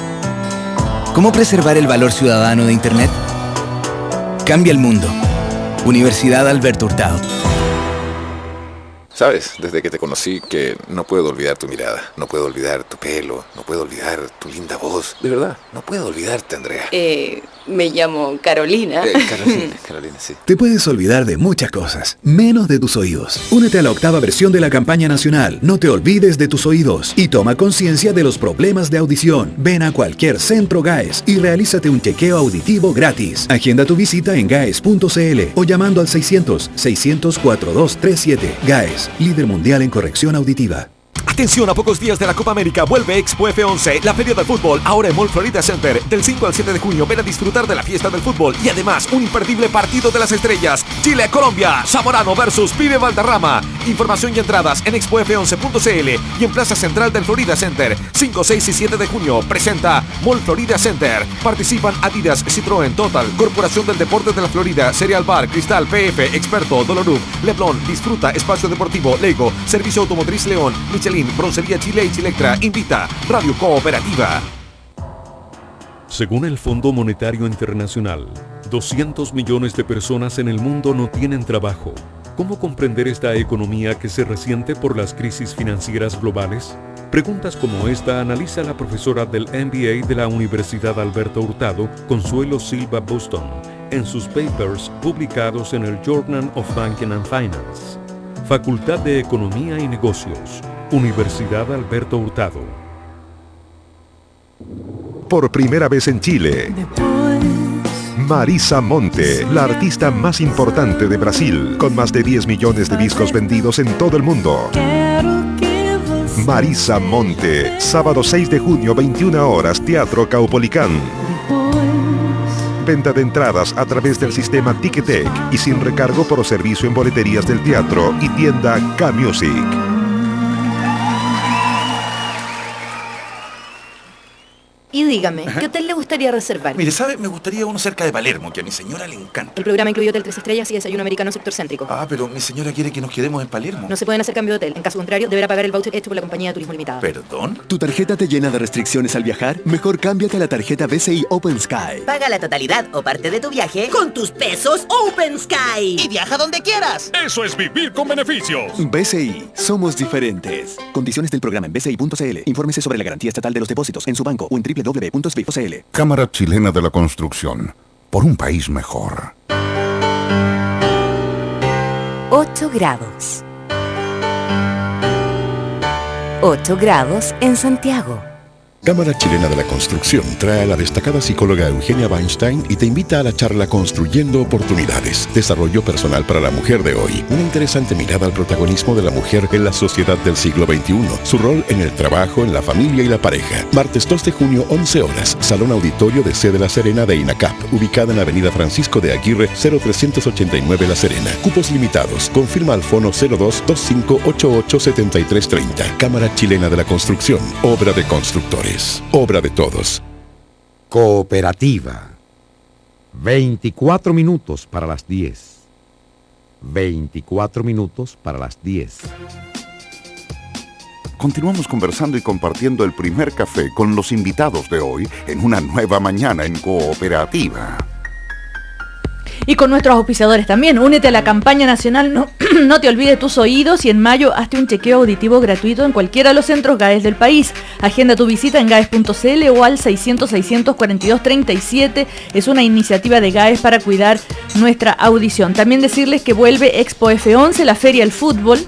¿Cómo preservar el valor ciudadano de Internet? Cambia el mundo. Universidad Alberto Hurtado. Sabes, desde que te conocí que no puedo olvidar tu mirada, no puedo olvidar tu pelo, no puedo olvidar tu linda voz. De verdad, no puedo olvidarte, Andrea. Me llamo Carolina. Carolina, sí. Te puedes olvidar de muchas cosas, menos de tus oídos. Únete a la 8ª versión de la campaña nacional No te olvides de tus oídos y toma conciencia de los problemas de audición. Ven a cualquier centro GAES y realízate un chequeo auditivo gratis. Agenda tu visita en gaes.cl o llamando al 600-600-4237. GAES, líder mundial en corrección auditiva. Atención, a pocos días de la Copa América vuelve Expo F11, la feria del fútbol, ahora en Mall Florida Center. Del 5 al 7 de junio ven a disfrutar de la fiesta del fútbol y además un imperdible partido de las estrellas. Chile-Colombia, Zamorano versus Pibe Valderrama. Información y entradas en expof11.cl y en Plaza Central del Florida Center. 5, 6 y 7 de junio presenta Mall Florida Center. Participan Adidas, Citroën, Total, Corporación del Deporte de la Florida, Cereal Bar, Cristal, PF, Experto, Dolorub, Leblon, Disfruta, Espacio Deportivo, Lego, Servicio Automotriz León, Michelin, Broncería Chile y Chilectra. Invita Radio Cooperativa. Según el Fondo Monetario Internacional, 200 millones de personas en el mundo no tienen trabajo. ¿Cómo comprender esta economía que se resiente por las crisis financieras globales? Preguntas como esta analiza la profesora del MBA de la Universidad Alberto Hurtado, Consuelo Silva Buston, en sus papers publicados en el Journal of Banking and Finance. Facultad de Economía y Negocios, Universidad Alberto Hurtado. Por primera vez en Chile, Marisa Monte, la artista más importante de Brasil, con más de 10 millones de discos vendidos en todo el mundo. Marisa Monte, sábado 6 de junio, 21 horas, Teatro Caupolicán. Venta de entradas a través del sistema Ticketek y sin recargo por servicio en boleterías del teatro y tienda K-Music. Y dígame, ¿qué hotel le gustaría reservar? Mire, ¿sabe? Me gustaría uno cerca de Palermo, que a mi señora le encanta. El programa incluye hotel 3 estrellas y desayuno americano sector céntrico. Ah, pero mi señora quiere que nos quedemos en Palermo. No se pueden hacer cambio de hotel. En caso contrario, deberá pagar el voucher hecho por la compañía de turismo limitada. ¿Perdón? ¿Tu tarjeta te llena de restricciones al viajar? Mejor cámbiate a la tarjeta BCI Open Sky. Paga la totalidad o parte de tu viaje con tus pesos Open Sky y viaja donde quieras. Eso es vivir con beneficios. BCI, somos diferentes. Condiciones del programa en bci.cl. Infórmese sobre la garantía estatal de los depósitos en su banco o en www.sbif.cl. Cámara Chilena de la Construcción, por un país mejor. 8 grados. 8 grados en Santiago. Cámara Chilena de la Construcción trae a la destacada psicóloga Eugenia Weinstein y te invita a la charla Construyendo Oportunidades, desarrollo personal para la mujer de hoy. Una interesante mirada al protagonismo de la mujer en la sociedad del siglo XXI, su rol en el trabajo, en la familia y la pareja. Martes 2 de junio, 11 horas, Salón Auditorio de C de La Serena de INACAP, ubicada en la avenida Francisco de Aguirre, 0389 La Serena. Cupos limitados. Confirma al fono 0225887330. Cámara Chilena de la Construcción, obra de constructores. Obra de todos. Cooperativa. 24 minutos para las 10. 24 minutos para las 10. Continuamos conversando y compartiendo el primer café con los invitados de hoy en una nueva mañana en Cooperativa. Y con nuestros auspiciadores también. Únete a la campaña nacional No te olvides tus oídos y en mayo hazte un chequeo auditivo gratuito en cualquiera de los centros GAES del país. Agenda tu visita en gaes.cl o al 600-642-37. Es una iniciativa de GAES para cuidar nuestra audición. También decirles que vuelve Expo F11, la feria del fútbol.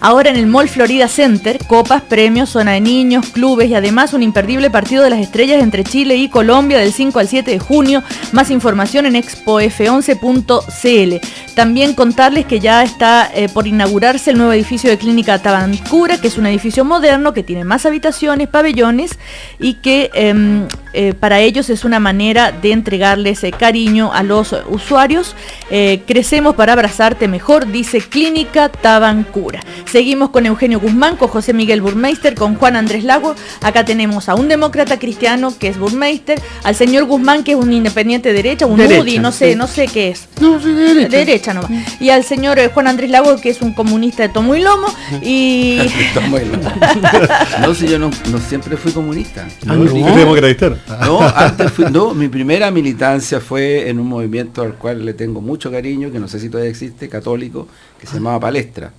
Ahora en el Mall Florida Center, copas, premios, zona de niños, clubes y además un imperdible partido de las estrellas entre Chile y Colombia del 5 al 7 de junio. Más información en expof11.cl. También contarles que ya está por inaugurarse el nuevo edificio de Clínica Tabancura, que es un edificio moderno que tiene más habitaciones, pabellones y que para ellos es una manera de entregarles cariño a los usuarios. Crecemos para abrazarte mejor, dice Clínica Tabancura. Seguimos con Eugenio Guzmán, con José Miguel Burmeister, con Juan Andrés Lago. Acá tenemos a un demócrata cristiano que es Burmeister, al señor Guzmán que es un independiente derecha, un UDI, no sé qué es. No, soy de derecha nomás. Y al señor Juan Andrés Lago que es un comunista de tomo y lomo. Y no, si yo no siempre fui comunista. Mi primera militancia fue en un movimiento al cual le tengo mucho cariño, que no sé si todavía existe, católico, que se llamaba Palestra.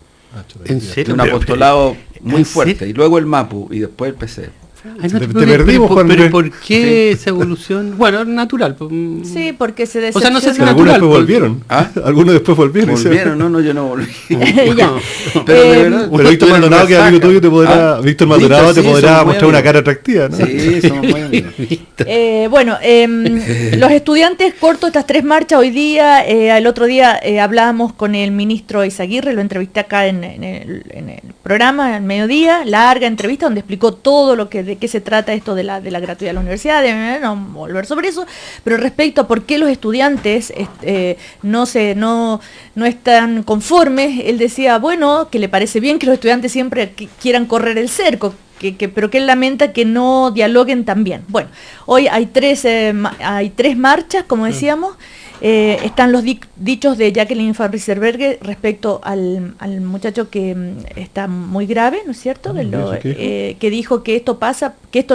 ¿En serio? Un apostolado muy fuerte. Y luego el MAPU y después el PC. Ay, no te perdimos, Juan Andrés. ¿Pero por qué esa evolución? Bueno, natural. Sí, porque se decepcionó. O sea, no sé si algunos natural. Después volvieron. ¿Ah? Algunos después volvieron. No, yo no volví. Pero de verdad. Pero Víctor Maldonado, que es amigo tuyo, te podrá, Víctor Maldonado te podrá mostrar una cara atractiva, ¿no? Sí, somos muy amigos. Los estudiantes corto estas 3 marchas hoy día. El otro día hablábamos con el ministro Izaguirre, lo entrevisté acá en el programa al mediodía, larga entrevista donde explicó todo lo que de qué se trata esto de la gratuidad de la universidad, de no volver sobre eso, pero respecto a por qué los estudiantes no están conformes, él decía, bueno, que le parece bien que los estudiantes siempre quieran correr el cerco, pero que él lamenta que no dialoguen tan bien. Bueno, hoy hay 3 marchas, como decíamos. Están los dichos de Jacqueline Van Rieselberghe respecto al muchacho que está muy grave, ¿no es cierto? Que dijo que esto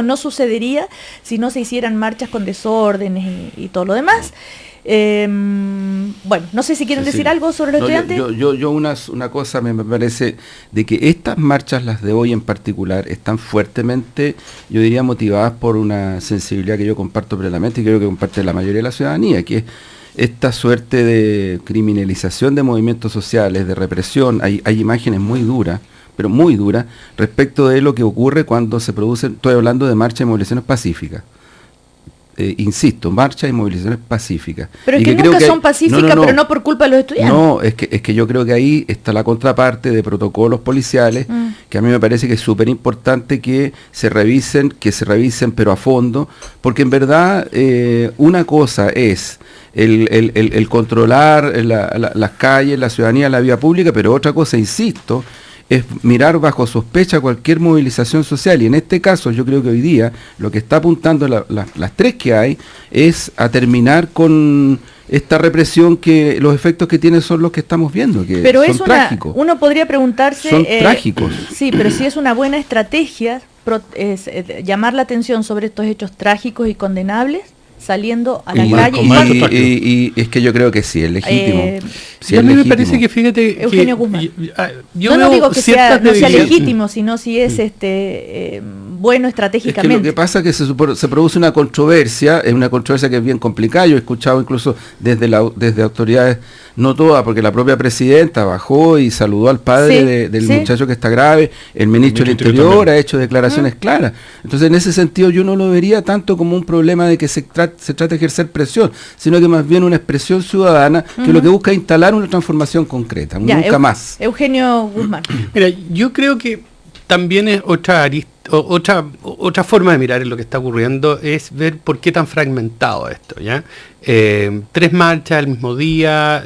no sucedería si no se hicieran marchas con desórdenes y todo lo demás. Bueno, no sé si quieren decir algo sobre los estudiantes. Yo una cosa me parece de que estas marchas, las de hoy en particular, están fuertemente, yo diría, motivadas por una sensibilidad que yo comparto plenamente y creo que comparte la mayoría de la ciudadanía, que es esta suerte de criminalización de movimientos sociales, de represión. Hay imágenes muy duras, pero muy duras, respecto de lo que ocurre cuando se producen, estoy hablando de marchas y movilizaciones pacíficas. Insisto, marchas y movilizaciones pacíficas. Pero es que nunca son pacíficas, pero no por culpa de los estudiantes. No, es que yo creo que ahí está la contraparte de protocolos policiales que a mí me parece que es súper importante que se revisen pero a fondo, porque en verdad una cosa es el controlar las calles, la ciudadanía, la vía pública, pero otra cosa, insisto, es mirar bajo sospecha cualquier movilización social, y en este caso yo creo que hoy día lo que está apuntando las tres que hay es a terminar con esta represión, que los efectos que tiene son los que estamos viendo, que pero son trágicos. Uno podría preguntarse... Son trágicos. Sí, pero si es una buena estrategia llamar la atención sobre estos hechos trágicos y condenables, saliendo a la calle. Y es que yo creo que sí, es legítimo. A mí me parece que, fíjate, Eugenio Guzmán. Yo no digo que sea legítimo, sino si es bueno estratégicamente. Es que lo que pasa es que se produce una controversia, es una controversia que es bien complicada. Yo he escuchado incluso desde autoridades, no todas, porque la propia presidenta bajó y saludó al padre del muchacho que está grave, el ministro del Interior ha hecho declaraciones claras. Entonces, en ese sentido, yo no lo vería tanto como un problema de que se trata de ejercer presión, sino que más bien una expresión ciudadana que lo que busca es instalar una transformación concreta, nunca más. Eugenio Guzmán. Mira, yo creo que también es otra forma de mirar en lo que está ocurriendo, es ver por qué tan fragmentado esto, ¿ya? 3 marchas al mismo día,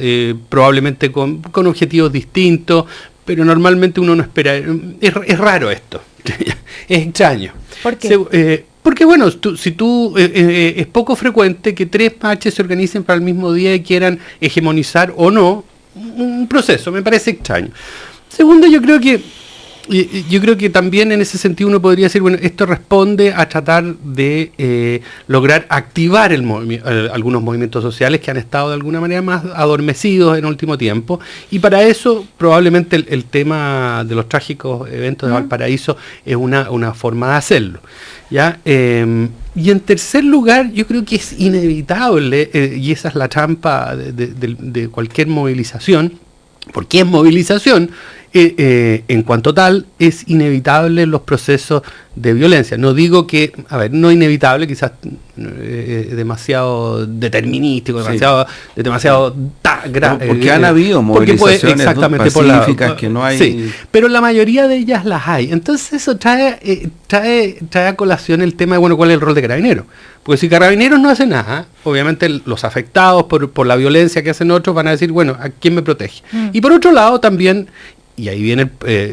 probablemente con objetivos distintos, pero normalmente uno no espera. Es raro esto, es extraño. ¿Por qué? Porque bueno, es poco frecuente que 3 marchas se organicen para el mismo día y quieran hegemonizar o no un proceso, me parece extraño. Segundo, yo creo que también en ese sentido uno podría decir, bueno, esto responde a tratar de lograr activar algunos movimientos sociales que han estado de alguna manera más adormecidos en el último tiempo, y para eso probablemente el tema de los trágicos eventos de Valparaíso es una forma de hacerlo, ¿ya? Y en tercer lugar, yo creo que es inevitable, y esa es la trampa de cualquier movilización, porque es movilización, en cuanto tal, es inevitable los procesos de violencia. No digo que, no inevitable, quizás demasiado determinístico, demasiado grave. Porque han habido movilizaciones pacíficas que no hay... Sí, pero la mayoría de ellas las hay. Entonces eso trae a colación el tema de, bueno, ¿cuál es el rol de Carabineros? Porque si Carabineros no hace nada, obviamente los afectados por la violencia que hacen otros van a decir, bueno, ¿a quién me protege? Y por otro lado también, y ahí viene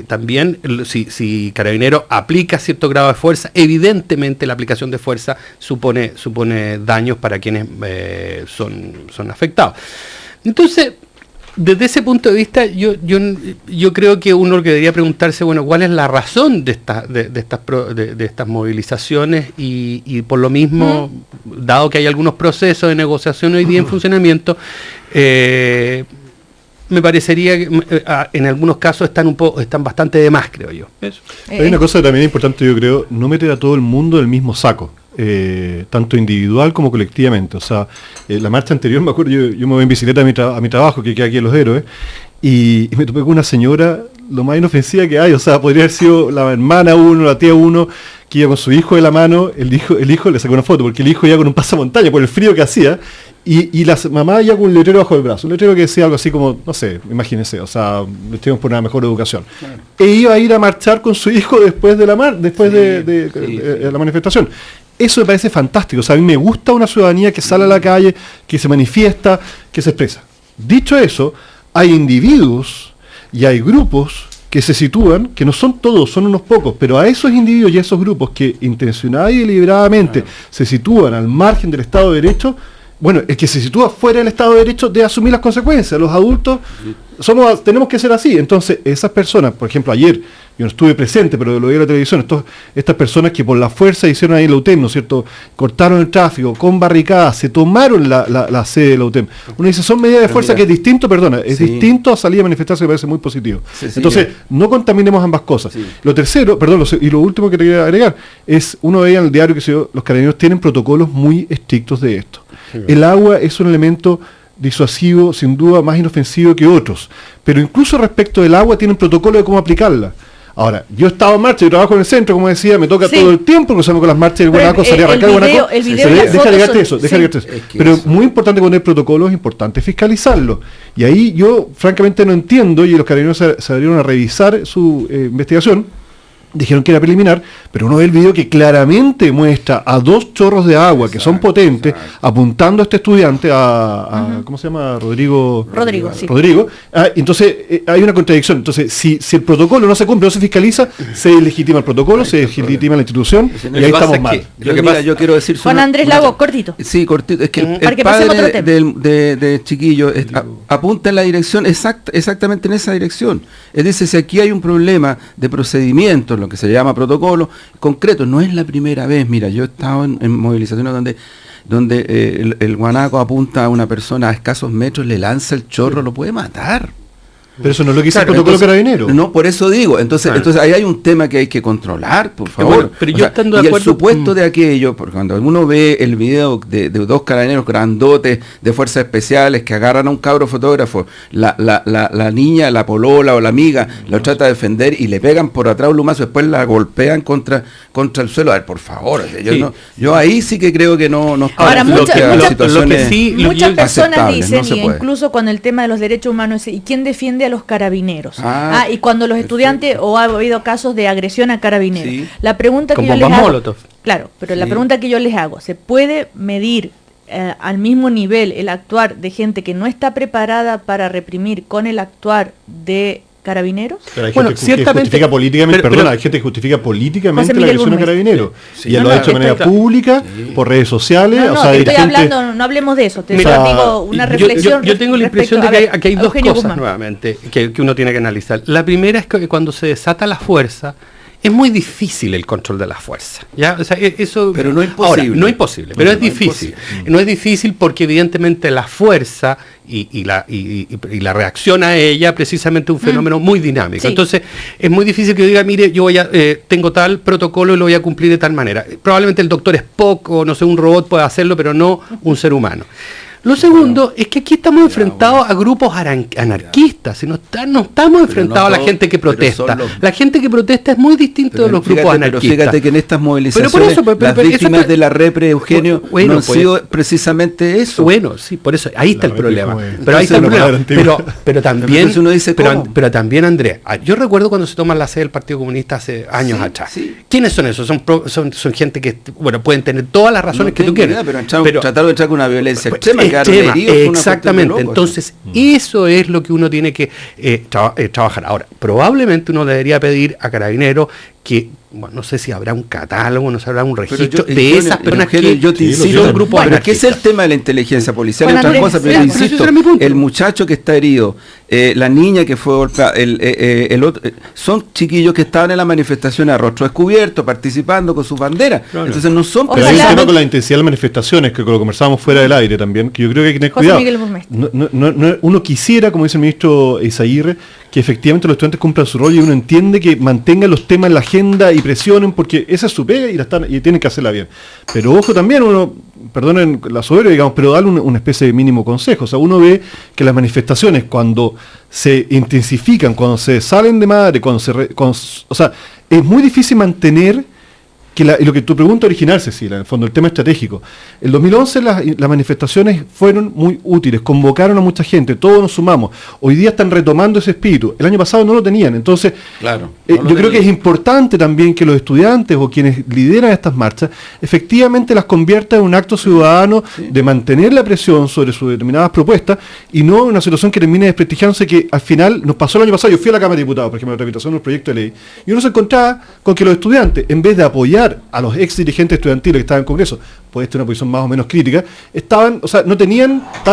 también, si Carabineros aplica cierto grado de fuerza, evidentemente la aplicación de fuerza supone daños para quienes son afectados. Entonces, desde ese punto de vista, yo creo que uno que debería preguntarse, bueno, ¿cuál es la razón de estas movilizaciones? Y por lo mismo, dado que hay algunos procesos de negociación hoy día en funcionamiento, me parecería que en algunos casos están bastante de más, creo yo. Eso. Hay una cosa también importante, yo creo, no meter a todo el mundo en el mismo saco. Tanto individual como colectivamente. O sea, la marcha anterior, me acuerdo, yo me voy en bicicleta a mi trabajo, que queda aquí en Los Héroes, y me topé con una señora, lo más inofensiva que hay. O sea, podría haber sido la hermana uno, la tía uno, que iba con su hijo de la mano, el hijo le sacó una foto, porque el hijo iba con un pasamontaña por el frío que hacía, y la mamá iba con un letrero bajo el brazo, un letrero que decía algo así como, no sé, imagínense, o sea, luchemos por una mejor educación. Claro. E iba a ir a marchar con su hijo después de la manifestación. Eso me parece fantástico. O sea, a mí me gusta una ciudadanía que sale a la calle, que se manifiesta, que se expresa. Dicho eso, hay individuos y hay grupos que se sitúan, que no son todos, son unos pocos, pero a esos individuos y a esos grupos que intencionada y deliberadamente se sitúan al margen del Estado de Derecho, bueno, el que se sitúa fuera del Estado de Derecho debe asumir las consecuencias. Los adultos tenemos que ser así. Entonces, esas personas, por ejemplo, ayer, yo no estuve presente, pero lo vi en la televisión, estas personas que por la fuerza hicieron ahí la UTEM, ¿no es cierto?, cortaron el tráfico con barricadas, se tomaron la sede de la UTEM. Uno dice, son medidas de fuerza que es distinto, distinto a salir a manifestarse, me parece muy positivo. Entonces, no contaminemos ambas cosas. Lo tercero, y lo último que quería agregar, es, uno veía en el diario que los Carabineros tienen protocolos muy estrictos de esto. El agua es un elemento disuasivo, sin duda más inofensivo que otros, pero incluso respecto del agua tienen protocolo de cómo aplicarla. Ahora, yo he estado en marcha, yo trabajo en el centro, como decía, me toca todo el tiempo, no sabemos con las marchas del Guanaco, salía a arrancar Guanaco. Deja de eso. Pero es muy importante poner protocolos, es importante fiscalizarlos. Y ahí yo, francamente, no entiendo, y los Carabineros se abrieron a revisar su investigación, dijeron que era preliminar, pero uno ve el video que claramente muestra a 2 chorros de agua que son potentes, apuntando a este estudiante, ¿cómo se llama? Rodrigo, sí. Entonces hay una contradicción. Entonces, si el protocolo no se cumple, no se fiscaliza, se deslegitima el protocolo, se deslegitima la institución, y ahí estamos mal. Yo quiero decir... Juan Andrés Lago, cortito. Sí, cortito. Es que el padre de chiquillo apunta en la dirección, exactamente en esa dirección. Es decir, si aquí hay un problema de procedimiento, lo que se llama protocolo concreto, no es la primera vez. Mira, yo he estado en movilizaciones donde el guanaco apunta a una persona a escasos metros, le lanza el chorro, lo puede matar. Pero eso no es lo que dice el protocolo carabinero. No, por eso digo. Entonces ahí hay un tema que hay que controlar, por favor. Bueno, pero yo estando de acuerdo, el supuesto de aquello, porque cuando uno ve el video de 2 carabineros grandotes de fuerzas especiales que agarran a un cabro fotógrafo, la niña, la polola o la amiga lo trata de defender y le pegan por atrás un lumazo, después la golpean contra el suelo. A ver, por favor. Yo ahí sí que creo que no ahora, muchas personas dicen, incluso con el tema de los derechos humanos, ¿y quién defiende a los carabineros? Y cuando los estudiantes, o ha habido casos de agresión a carabineros. La pregunta que yo les hago, la pregunta que yo les hago, ¿se puede medir al mismo nivel el actuar de gente que no está preparada para reprimir con el actuar de carabineros? Pero hay gente que justifica políticamente, hay gente que justifica políticamente la agresión a carabineros. Y él lo ha hecho de manera pública, por redes sociales. No hablemos de eso. Digo una reflexión. Yo tengo la impresión de que hay dos cosas nuevamente que uno tiene que analizar. La primera es que cuando se desata la fuerza, es muy difícil el control de la fuerza, ¿ya? O sea, eso, pero no es imposible. Ahora, no es imposible, pero es difícil. No es difícil porque evidentemente la fuerza y la reacción a ella precisamente es un fenómeno muy dinámico. Sí. Entonces, es muy difícil que yo diga, mire, yo tengo tal protocolo y lo voy a cumplir de tal manera. Probablemente el doctor Spock o no sé, un robot puede hacerlo, pero no un ser humano. Lo segundo es que aquí estamos enfrentados a grupos anarquistas, no estamos enfrentados a la gente que protesta. La gente que protesta es muy distinto de los grupos anarquistas. Pero fíjate que en estas movilizaciones las víctimas de la repre, Eugenio, no han sido precisamente eso. Bueno, sí, por eso, ahí está el problema. Pero también, Andrés, yo recuerdo cuando se toma la sede del Partido Comunista hace años atrás. Sí. ¿Quiénes son esos? Son gente que, pueden tener todas las razones que tú quieras. Pero trataron de entrar con una violencia extrema. Exactamente. Entonces, eso es lo que uno tiene que trabajar. Ahora, probablemente uno debería pedir a Carabineros que, no sé si habrá un catálogo, no sé, habrá un registro de esas personas que yo te insisto, un grupo pero es que es el tema de la inteligencia policial y otras cosas, pero insisto, el muchacho que está herido, la niña que fue golpeada, el otro, son chiquillos que estaban en la manifestación a rostro descubierto, participando con sus banderas. Entonces no son... Pero hay un tema con la intensidad de las manifestaciones, que lo conversábamos fuera del aire también, que yo creo que hay que tener cuidado. Uno quisiera, como dice el ministro Izaguirre, que efectivamente los estudiantes cumplan su rol y uno entiende que mantengan los temas en la agenda y presionen, porque esa es su pega y tienen que hacerla bien. Pero ojo también, uno, perdonen la soberbia, digamos, pero darle una especie de mínimo consejo. O sea, uno ve que las manifestaciones, cuando se intensifican, cuando se salen de madre, o sea, es muy difícil mantener lo que tu pregunta original, Cecilia, en el fondo, el tema estratégico. En 2011 las manifestaciones fueron muy útiles, convocaron a mucha gente, todos nos sumamos. Hoy día están retomando ese espíritu. El año pasado no lo tenían. Entonces, yo creo que es importante también que los estudiantes o quienes lideran estas marchas, efectivamente las conviertan en un acto ciudadano de mantener la presión sobre sus determinadas propuestas y no en una situación que termine desprestigiándose, que al final nos pasó el año pasado. Yo fui a la Cámara de Diputados, por ejemplo, la tramitación de un proyecto de ley, y uno se encontraba con que los estudiantes, en vez de apoyar a los ex dirigentes estudiantiles que estaban en el Congreso, pues esta es una posición más o menos crítica, estaban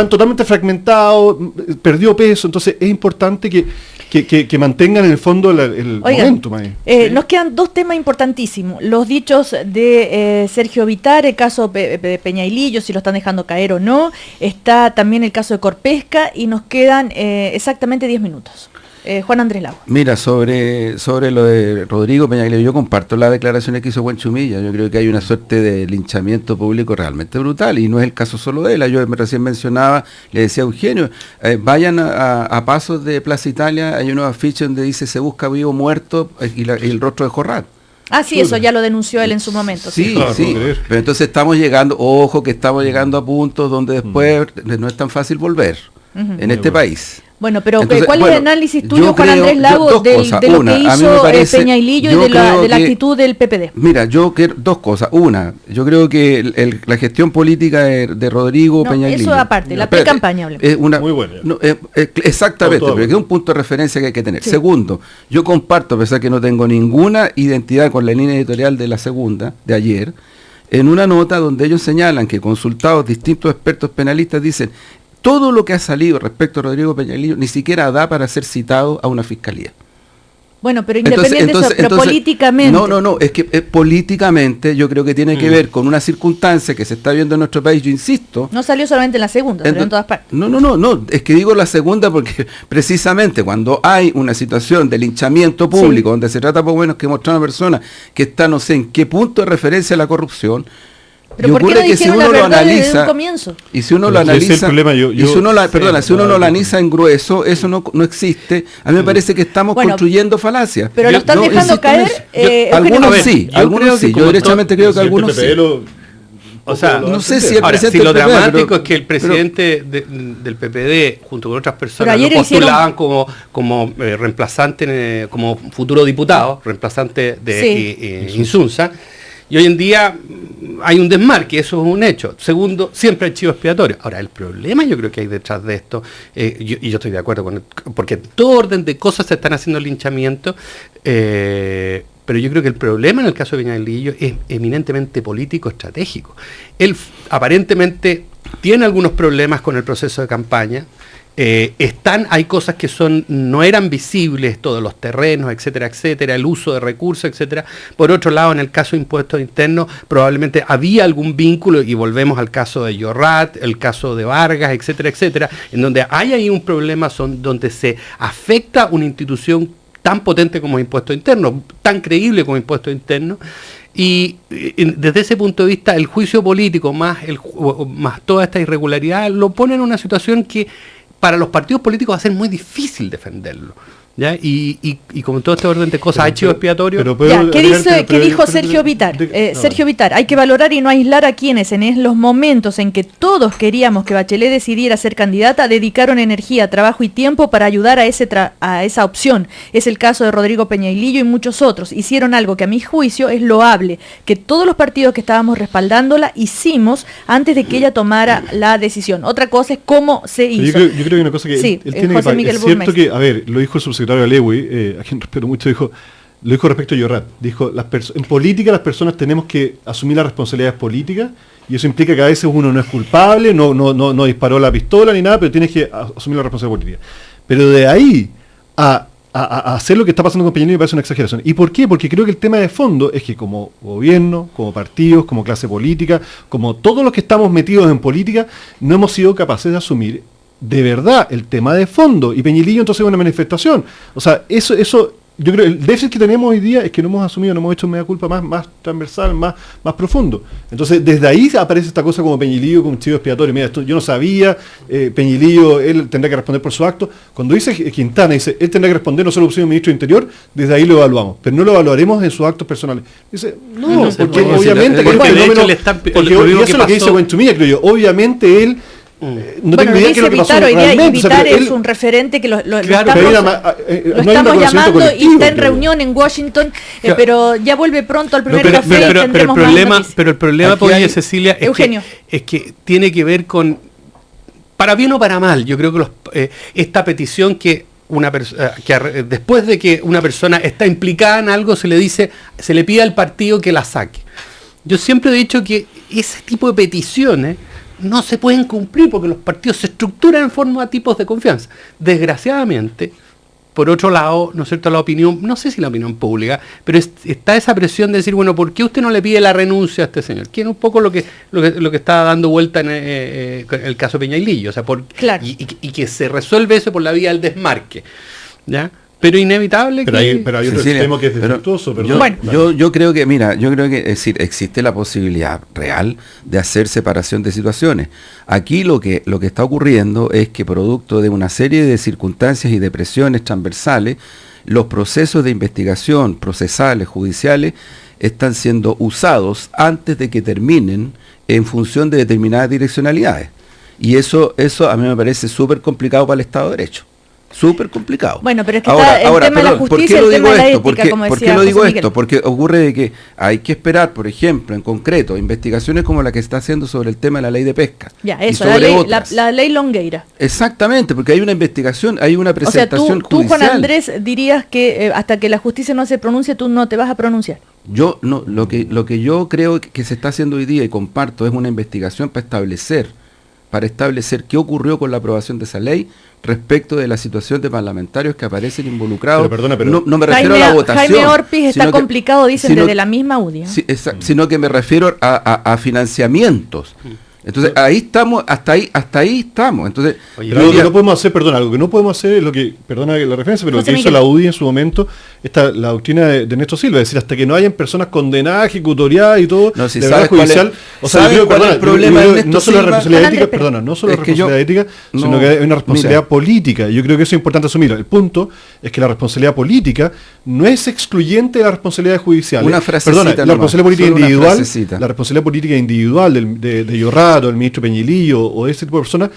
totalmente fragmentados, perdió peso. Entonces es importante que mantengan en el fondo el momentum ahí. Nos quedan dos temas importantísimos: los dichos de Sergio Vittar, el caso de Peñailillo, si lo están dejando caer o no, está también el caso de Corpesca, y nos quedan exactamente 10 minutos. Juan Andrés Lago. Mira, sobre lo de Rodrigo Peñailillo, yo comparto las declaraciones que hizo Juan Chumilla. Yo creo que hay una suerte de linchamiento público realmente brutal, y no es el caso solo de él. Yo recién mencionaba, le decía a Eugenio, vayan a pasos de Plaza Italia, hay unos afiches donde dice se busca vivo muerto y el rostro de Jorrat. Sí, eso ya lo denunció él en su momento. Sí. Pero entonces estamos llegando a puntos donde después no es tan fácil volver en este país. Bueno, pero entonces, ¿cuál es el análisis tuyo, Juan Andrés Lago, de lo que hizo Peña y Lillo y de la actitud del PPD? Mira, dos cosas. Una, yo creo que la gestión política de Rodrigo Peña y Lillo... Eso aparte, la pre-campaña. Es muy buena. Exactamente, porque es un punto de referencia que hay que tener. Sí. Segundo, yo comparto, a pesar que no tengo ninguna identidad con la línea editorial de la segunda, de ayer, en una nota donde ellos señalan que consultados distintos expertos penalistas dicen todo lo que ha salido respecto a Rodrigo Peña y Lillo ni siquiera da para ser citado a una fiscalía. Bueno, pero independiente de eso, pero políticamente... No, es que políticamente yo creo que tiene que ver con una circunstancia que se está viendo en nuestro país, yo insisto... No salió solamente en la segunda, salió en todas partes. No, es que digo la segunda porque precisamente cuando hay una situación de linchamiento público, donde se trata por menos que mostrar a una persona que está no sé en qué punto de referencia a la corrupción... Pero ¿por qué no dijeron la verdad desde un comienzo? Y si uno lo analiza, si uno lo analiza en grueso, eso no existe. A mí me parece que estamos construyendo falacias. Pero lo están dejando caer. Algunos sí. Yo derechamente creo que algunos sí. O sea, no sé si el presidente. Si lo dramático es que el presidente del PPD, junto con otras personas, lo postulaban como reemplazante, como futuro diputado, reemplazante de Insunza. Y hoy en día hay un desmarque, eso es un hecho. Segundo, siempre hay chivo expiatorio. Ahora, el problema yo creo que hay detrás de esto, y yo estoy de acuerdo con porque en todo orden de cosas se están haciendo linchamientos, pero yo creo que el problema en el caso de Peña y Lillo es eminentemente político, estratégico. Él aparentemente tiene algunos problemas con el proceso de campaña. Hay cosas que no eran visibles, todos los terrenos, etcétera, el uso de recursos, etcétera. Por otro lado, en el caso de impuestos internos, probablemente había algún vínculo, y volvemos al caso de Llorat, el caso de Vargas, etcétera, en donde hay ahí un problema donde se afecta una institución tan potente como impuestos internos, tan creíble como impuestos internos. Y desde ese punto de vista, el juicio político más toda esta irregularidad lo pone en una situación que para los partidos políticos va a ser muy difícil defenderlo, ¿ya? Y como todo este orden de cosas, hay chivo expiatorio. ¿Qué dijo Sergio Vitar? Sergio Vitar, hay que valorar y no aislar a quienes en los momentos en que todos queríamos que Bachelet decidiera ser candidata, dedicaron energía, trabajo y tiempo para ayudar a esa opción. Es el caso de Rodrigo Peña y Lillo y muchos otros. Hicieron algo que a mi juicio es loable, que todos los partidos que estábamos respaldándola hicimos antes de que ella tomara la decisión. Otra cosa es cómo se hizo. Yo creo que hay una cosa que él tiene José Miguel es cierto que, a ver, lo dijo el subsecretario Alewi, a quien respeto mucho, lo dijo respecto a Llorat. Dijo, en política las personas tenemos que asumir las responsabilidades políticas, y eso implica que a veces uno no es culpable, no disparó la pistola ni nada, pero tienes que asumir la responsabilidad política. Pero de ahí a hacer lo que está pasando con Peña Lillo me parece una exageración. ¿Y por qué? Porque creo que el tema de fondo es que como gobierno, como partidos, como clase política, como todos los que estamos metidos en política, no hemos sido capaces de asumir de verdad el tema de fondo, y Peña y Lillo entonces es una manifestación. O sea, eso yo creo el déficit que tenemos hoy día es que no hemos asumido, no hemos hecho un mea culpa más transversal, más profundo. Entonces desde ahí aparece esta cosa como Peña y Lillo con un chivo expiatorio. Mira, esto yo no sabía, Peña y Lillo, él tendrá que responder por su acto. Cuando dice Quintana, dice, él tendrá que responder, no solo como ministro de Interior, desde ahí lo evaluamos, pero no lo evaluaremos en sus actos personales. Dice, porque obviamente, y eso es lo que dice Buenchumilla, creo yo, obviamente él no tengo idea de lo que pasó realmente. Vitar es un referente que lo estamos llamando y está en reunión en Washington, pero ya vuelve pronto al primer café y tendremos más noticias. Pero el problema, Cecilia, es que tiene que ver con, para bien o para mal, yo creo que esta petición que después de que una persona está implicada en algo, se le pide al partido que la saque. Yo siempre he dicho que ese tipo de peticiones no se pueden cumplir porque los partidos se estructuran en forma de tipos de confianza. Desgraciadamente, por otro lado, ¿no es cierto?, la opinión, no sé si la opinión pública, pero está esa presión de decir, bueno, ¿por qué usted no le pide la renuncia a este señor? Que es un poco lo que está dando vuelta en el caso Peña y Lillo, o sea, claro. y que se resuelve eso por la vía del desmarque, ¿ya? Pero inevitable pero hay otro extremo que es defectuoso. Yo creo que, es decir, existe la posibilidad real de hacer separación de situaciones. Aquí lo que está ocurriendo es que producto de una serie de circunstancias y de presiones transversales, los procesos de investigación, procesales, judiciales, están siendo usados antes de que terminen en función de determinadas direccionalidades. Y eso a mí me parece súper complicado para el Estado de Derecho. Súper complicado. Bueno, pero es que está el tema de la justicia, el tema de la ética, como decía ¿por qué lo digo José Miguel? esto? Porque ocurre de que hay que esperar, por ejemplo, en concreto, investigaciones como la que está haciendo sobre el tema de la ley de pesca. Ya, eso, la ley Longueira. Exactamente, porque hay una investigación, hay una presentación judicial. Tú, Juan Andrés, dirías que hasta que la justicia no se pronuncie, tú no te vas a pronunciar. Yo no, lo que yo creo que se está haciendo hoy día y comparto es una investigación para establecer qué ocurrió con la aprobación de esa ley respecto de la situación de parlamentarios que aparecen involucrados. Pero no me refiero a la votación. Jaime Orpiz está complicado, dicen, desde la misma UDI. Sí, sino que me refiero a financiamientos. Entonces ahí estamos, hasta ahí estamos. Entonces, lo que no podemos hacer, algo que no podemos hacer es lo que, perdona la referencia, pero José lo que hizo la UDI en su momento, la doctrina de Néstor Silva, es decir, hasta que no hayan personas condenadas, ejecutoriadas y todo, no, si de verdad judicial, el problema no solo la responsabilidad ética, no solo la responsabilidad ética, sino que hay una responsabilidad política, y yo creo que eso es importante asumirlo. El punto es que la responsabilidad política no es excluyente de la responsabilidad judicial. Una frasecita, la responsabilidad política individual de Yorra, o el ministro Peñilillo o ese tipo de personas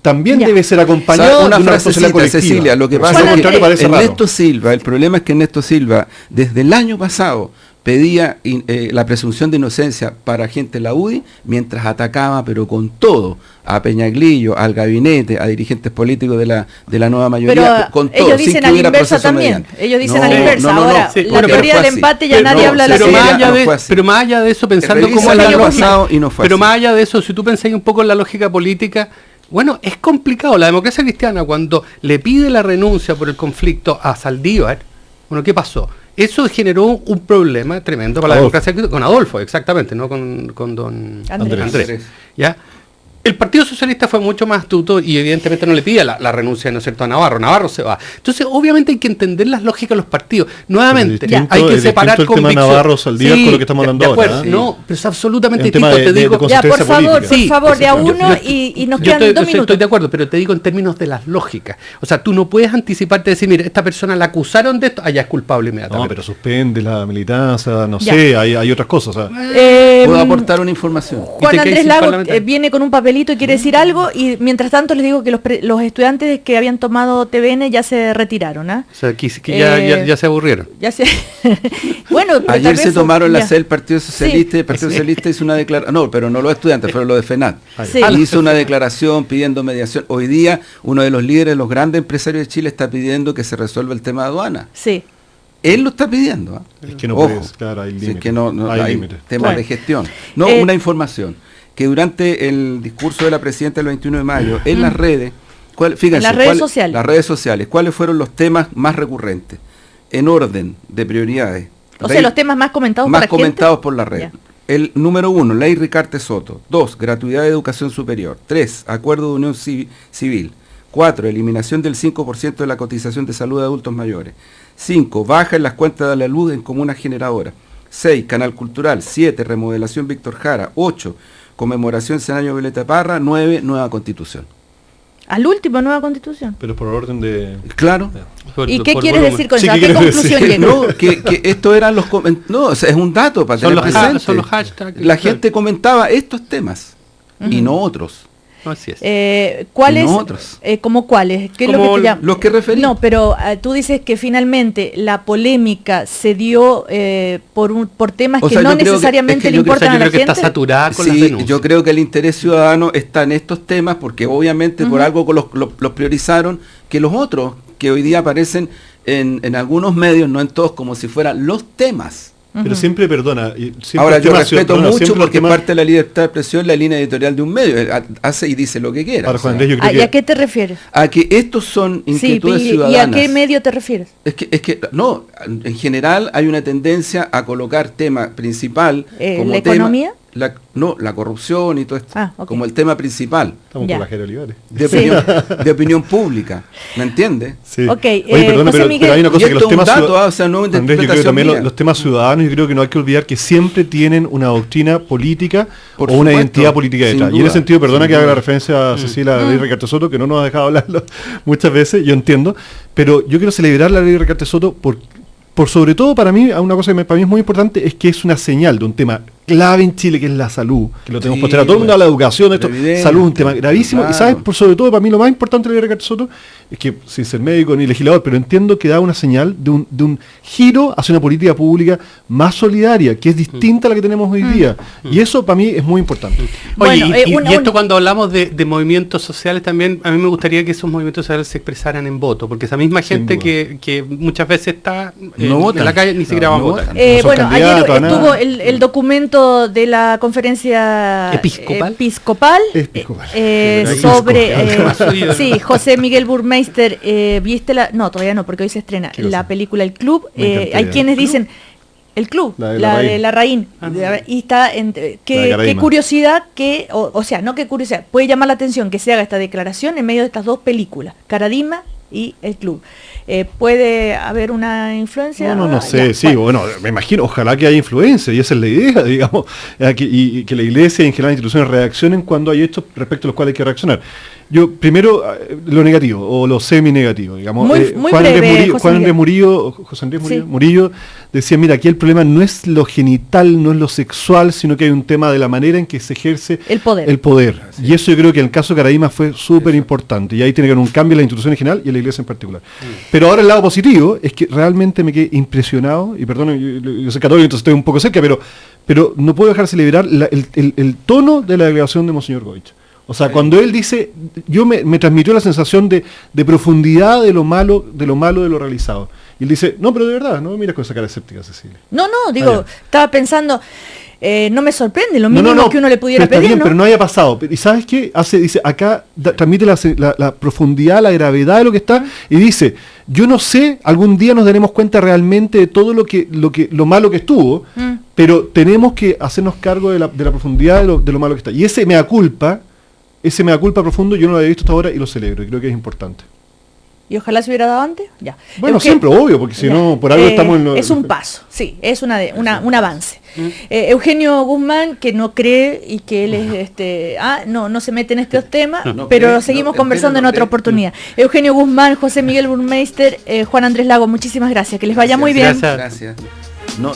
también debe ser acompañado de una responsabilidad colectiva. Cecilia, lo que pasa es que Ernesto Silva, el problema es que Ernesto Silva desde el año pasado pedía la presunción de inocencia para gente de la UDI, mientras atacaba, pero con todo, a Peñaglillo, al gabinete, a dirigentes políticos de la nueva mayoría, con todo, ellos dicen a la inversa también. Ellos dicen a la inversa. Ahora, la teoría del empate ya nadie habla de la pero más allá de eso, pensando como el año pasado y no fue pero más allá de eso, si tú pensáis un poco en la lógica política, bueno, es complicado. La democracia cristiana, cuando le pide la renuncia por el conflicto a Saldívar, bueno, ¿qué pasó? Eso generó un problema tremendo para la democracia con Adolfo, exactamente, no con don Andrés. ¿Ya? El Partido Socialista fue mucho más astuto y evidentemente no le pide la renuncia, ¿no es cierto?, a Navarro. Navarro se va. Entonces, obviamente hay que entender las lógicas de los partidos. Nuevamente, hay que separar el tema Navarro, Saldívar, con lo que estamos hablando ahora. No, pero es absolutamente distinto. Te digo, ya, por favor, de a uno y nos quedan 2 minutos. Estoy de acuerdo, pero te digo en términos de las lógicas. O sea, tú no puedes anticiparte y decir, mira, esta persona la acusaron de esto, allá es culpable inmediatamente. No, pero suspende la militancia, no sé, hay otras cosas. Puedo aportar una información. Juan Andrés Lago viene con un papelito y quiere decir algo, y mientras tanto les digo que los estudiantes que habían tomado TVN ya se retiraron. O sea, que ya se aburrieron. Bueno, ayer se tomaron la sede del Partido Socialista, y el Partido Socialista hizo una declaración, no, pero no los estudiantes, fueron los de FENAT. Hizo una declaración pidiendo mediación. Hoy día uno de los líderes, los grandes empresarios de Chile, está pidiendo que se resuelva el tema de aduana. Sí. Él lo está pidiendo. Es que no puedes, claro, hay límites. Es que no hay temas de gestión. No, una información. Que durante el discurso de la presidenta el 21 de mayo, en las redes, fíjense, las redes sociales, ¿cuáles fueron los temas más recurrentes? En orden de prioridades. O sea, los temas más comentados por la red. El número 1, ley Ricarte Soto. 2, gratuidad de educación superior. 3, acuerdo de unión civil. 4, eliminación del 5% de la cotización de salud de adultos mayores. 5, baja en las cuentas de la luz en comunas generadoras. 6, canal cultural. 7, remodelación Víctor Jara. 8, conmemoración Centenario Violeta Parra. 9, nueva constitución. Al último, nueva constitución. Pero por orden de... Claro. ¿Y qué quieres decir con eso? ¿A qué conclusión llegó? No, que esto eran los... No, o sea, es un dato para tener presente. Son los hashtags. La gente comentaba estos temas y no otros. Así es. ¿Cuáles? ¿Cómo cuáles? ¿Qué es lo que te llama? Los que referí. No, pero tú dices que finalmente la polémica se dio por temas que no necesariamente le importan a la gente. Yo creo que está saturada con las denuncias. Yo creo que el interés ciudadano está en estos temas porque obviamente por algo los priorizaron que los otros que hoy día aparecen en algunos medios, no en todos, como si fueran los temas. Pero siempre perdona. Ahora, yo respeto mucho porque parte de la libertad de expresión la línea editorial de un medio. Hace y dice lo que quiera. Ahora, Juan Andrés, yo creo ¿y a qué te refieres? A que estos son inquietudes ciudadanas. ¿Y a qué medio te refieres? Es que no, en general hay una tendencia a colocar tema principal como ¿la economía? La corrupción y todo esto, como el tema principal. Estamos con la Jera Olivares. De opinión pública, ¿me entiendes? Sí. Oye, perdona, pero hay una cosa que los temas ciudadanos, Andrés, yo creo que también los temas ciudadanos, yo creo que no hay que olvidar que siempre tienen una doctrina política o una identidad política detrás. Y en ese sentido, perdona que haga la referencia a Cecilia, la ley Ricarte Soto, que no nos ha dejado hablarlo muchas veces, yo entiendo, pero yo quiero celebrar la ley Ricarte Soto por sobre todo para mí, una cosa que para mí es muy importante es que es una señal de un tema clave en Chile, que es la salud, que lo tenemos postergado. Todo el mundo habla de educación, esto, salud es un tema gravísimo, claro. Y sabes, por sobre todo para mí lo más importante de Ricardo Soto es que, sin ser médico ni legislador, pero entiendo que da una señal de un giro hacia una política pública más solidaria, que es distinta a la que tenemos hoy día, y eso para mí es muy importante. Oye, bueno, y esto cuando hablamos de movimientos sociales también, a mí me gustaría que esos movimientos sociales se expresaran en voto, porque esa misma gente que muchas veces está en la calle ni siquiera va a votar. Bueno, ayer estuvo el documento de la conferencia episcopal. Sobre sí, José Miguel Burmeister, ¿viste no, todavía no, porque hoy se estrena la película El Club? Hay quienes dicen El Club, la de Larraín, y está qué curiosidad que, o sea, no qué curiosidad, puede llamar la atención que se haga esta declaración en medio de estas dos películas, Caradima y El Club. ¿Puede haber una influencia? No sé, sí, bueno, me imagino, ojalá que haya influencia, y esa es la idea, digamos, y que la Iglesia y en general las instituciones reaccionen cuando hay hechos respecto a los cuales hay que reaccionar. Yo, primero, lo negativo, o lo semi-negativo, digamos. Muy breve, José Andrés Murillo decía, mira, aquí el problema no es lo genital, no es lo sexual, sino que hay un tema de la manera en que se ejerce el poder. Y eso yo creo que en el caso de Caradima fue súper importante, y ahí tiene que haber un cambio en la institución en general y en la Iglesia en particular. Pero ahora el lado positivo es que realmente me quedé impresionado, y perdón, yo soy católico, entonces estoy un poco cerca, pero no puedo dejar de celebrar el tono de la declaración de Monseñor Goich. O sea, cuando él dice, me transmitió la sensación de profundidad de lo malo de lo realizado. Y él dice, no, pero de verdad, no mira con esa cara escéptica, Cecilia. Estaba pensando, no me sorprende, lo mínimo que uno le pudiera pedir, bien, ¿no? Pero no haya pasado. ¿Y sabes qué? Dice, acá transmite la profundidad, la gravedad de lo que está, y dice, yo no sé, algún día nos daremos cuenta realmente de todo lo malo que estuvo, pero tenemos que hacernos cargo de la profundidad de lo malo que está. Y ese mea culpa profundo yo no lo había visto hasta ahora y lo celebro, y creo que es importante. ¿Y ojalá se hubiera dado antes? Ya. Bueno, siempre, obvio, porque si no, por algo estamos en lo... Es un paso, sí, es un avance. Eugenio Guzmán, que no cree y que él es, no se mete en estos temas, pero seguimos conversando en otra oportunidad. Eugenio Guzmán, José Miguel Burmeister, Juan Andrés Lago, muchísimas gracias, que les vaya muy bien. Gracias. No.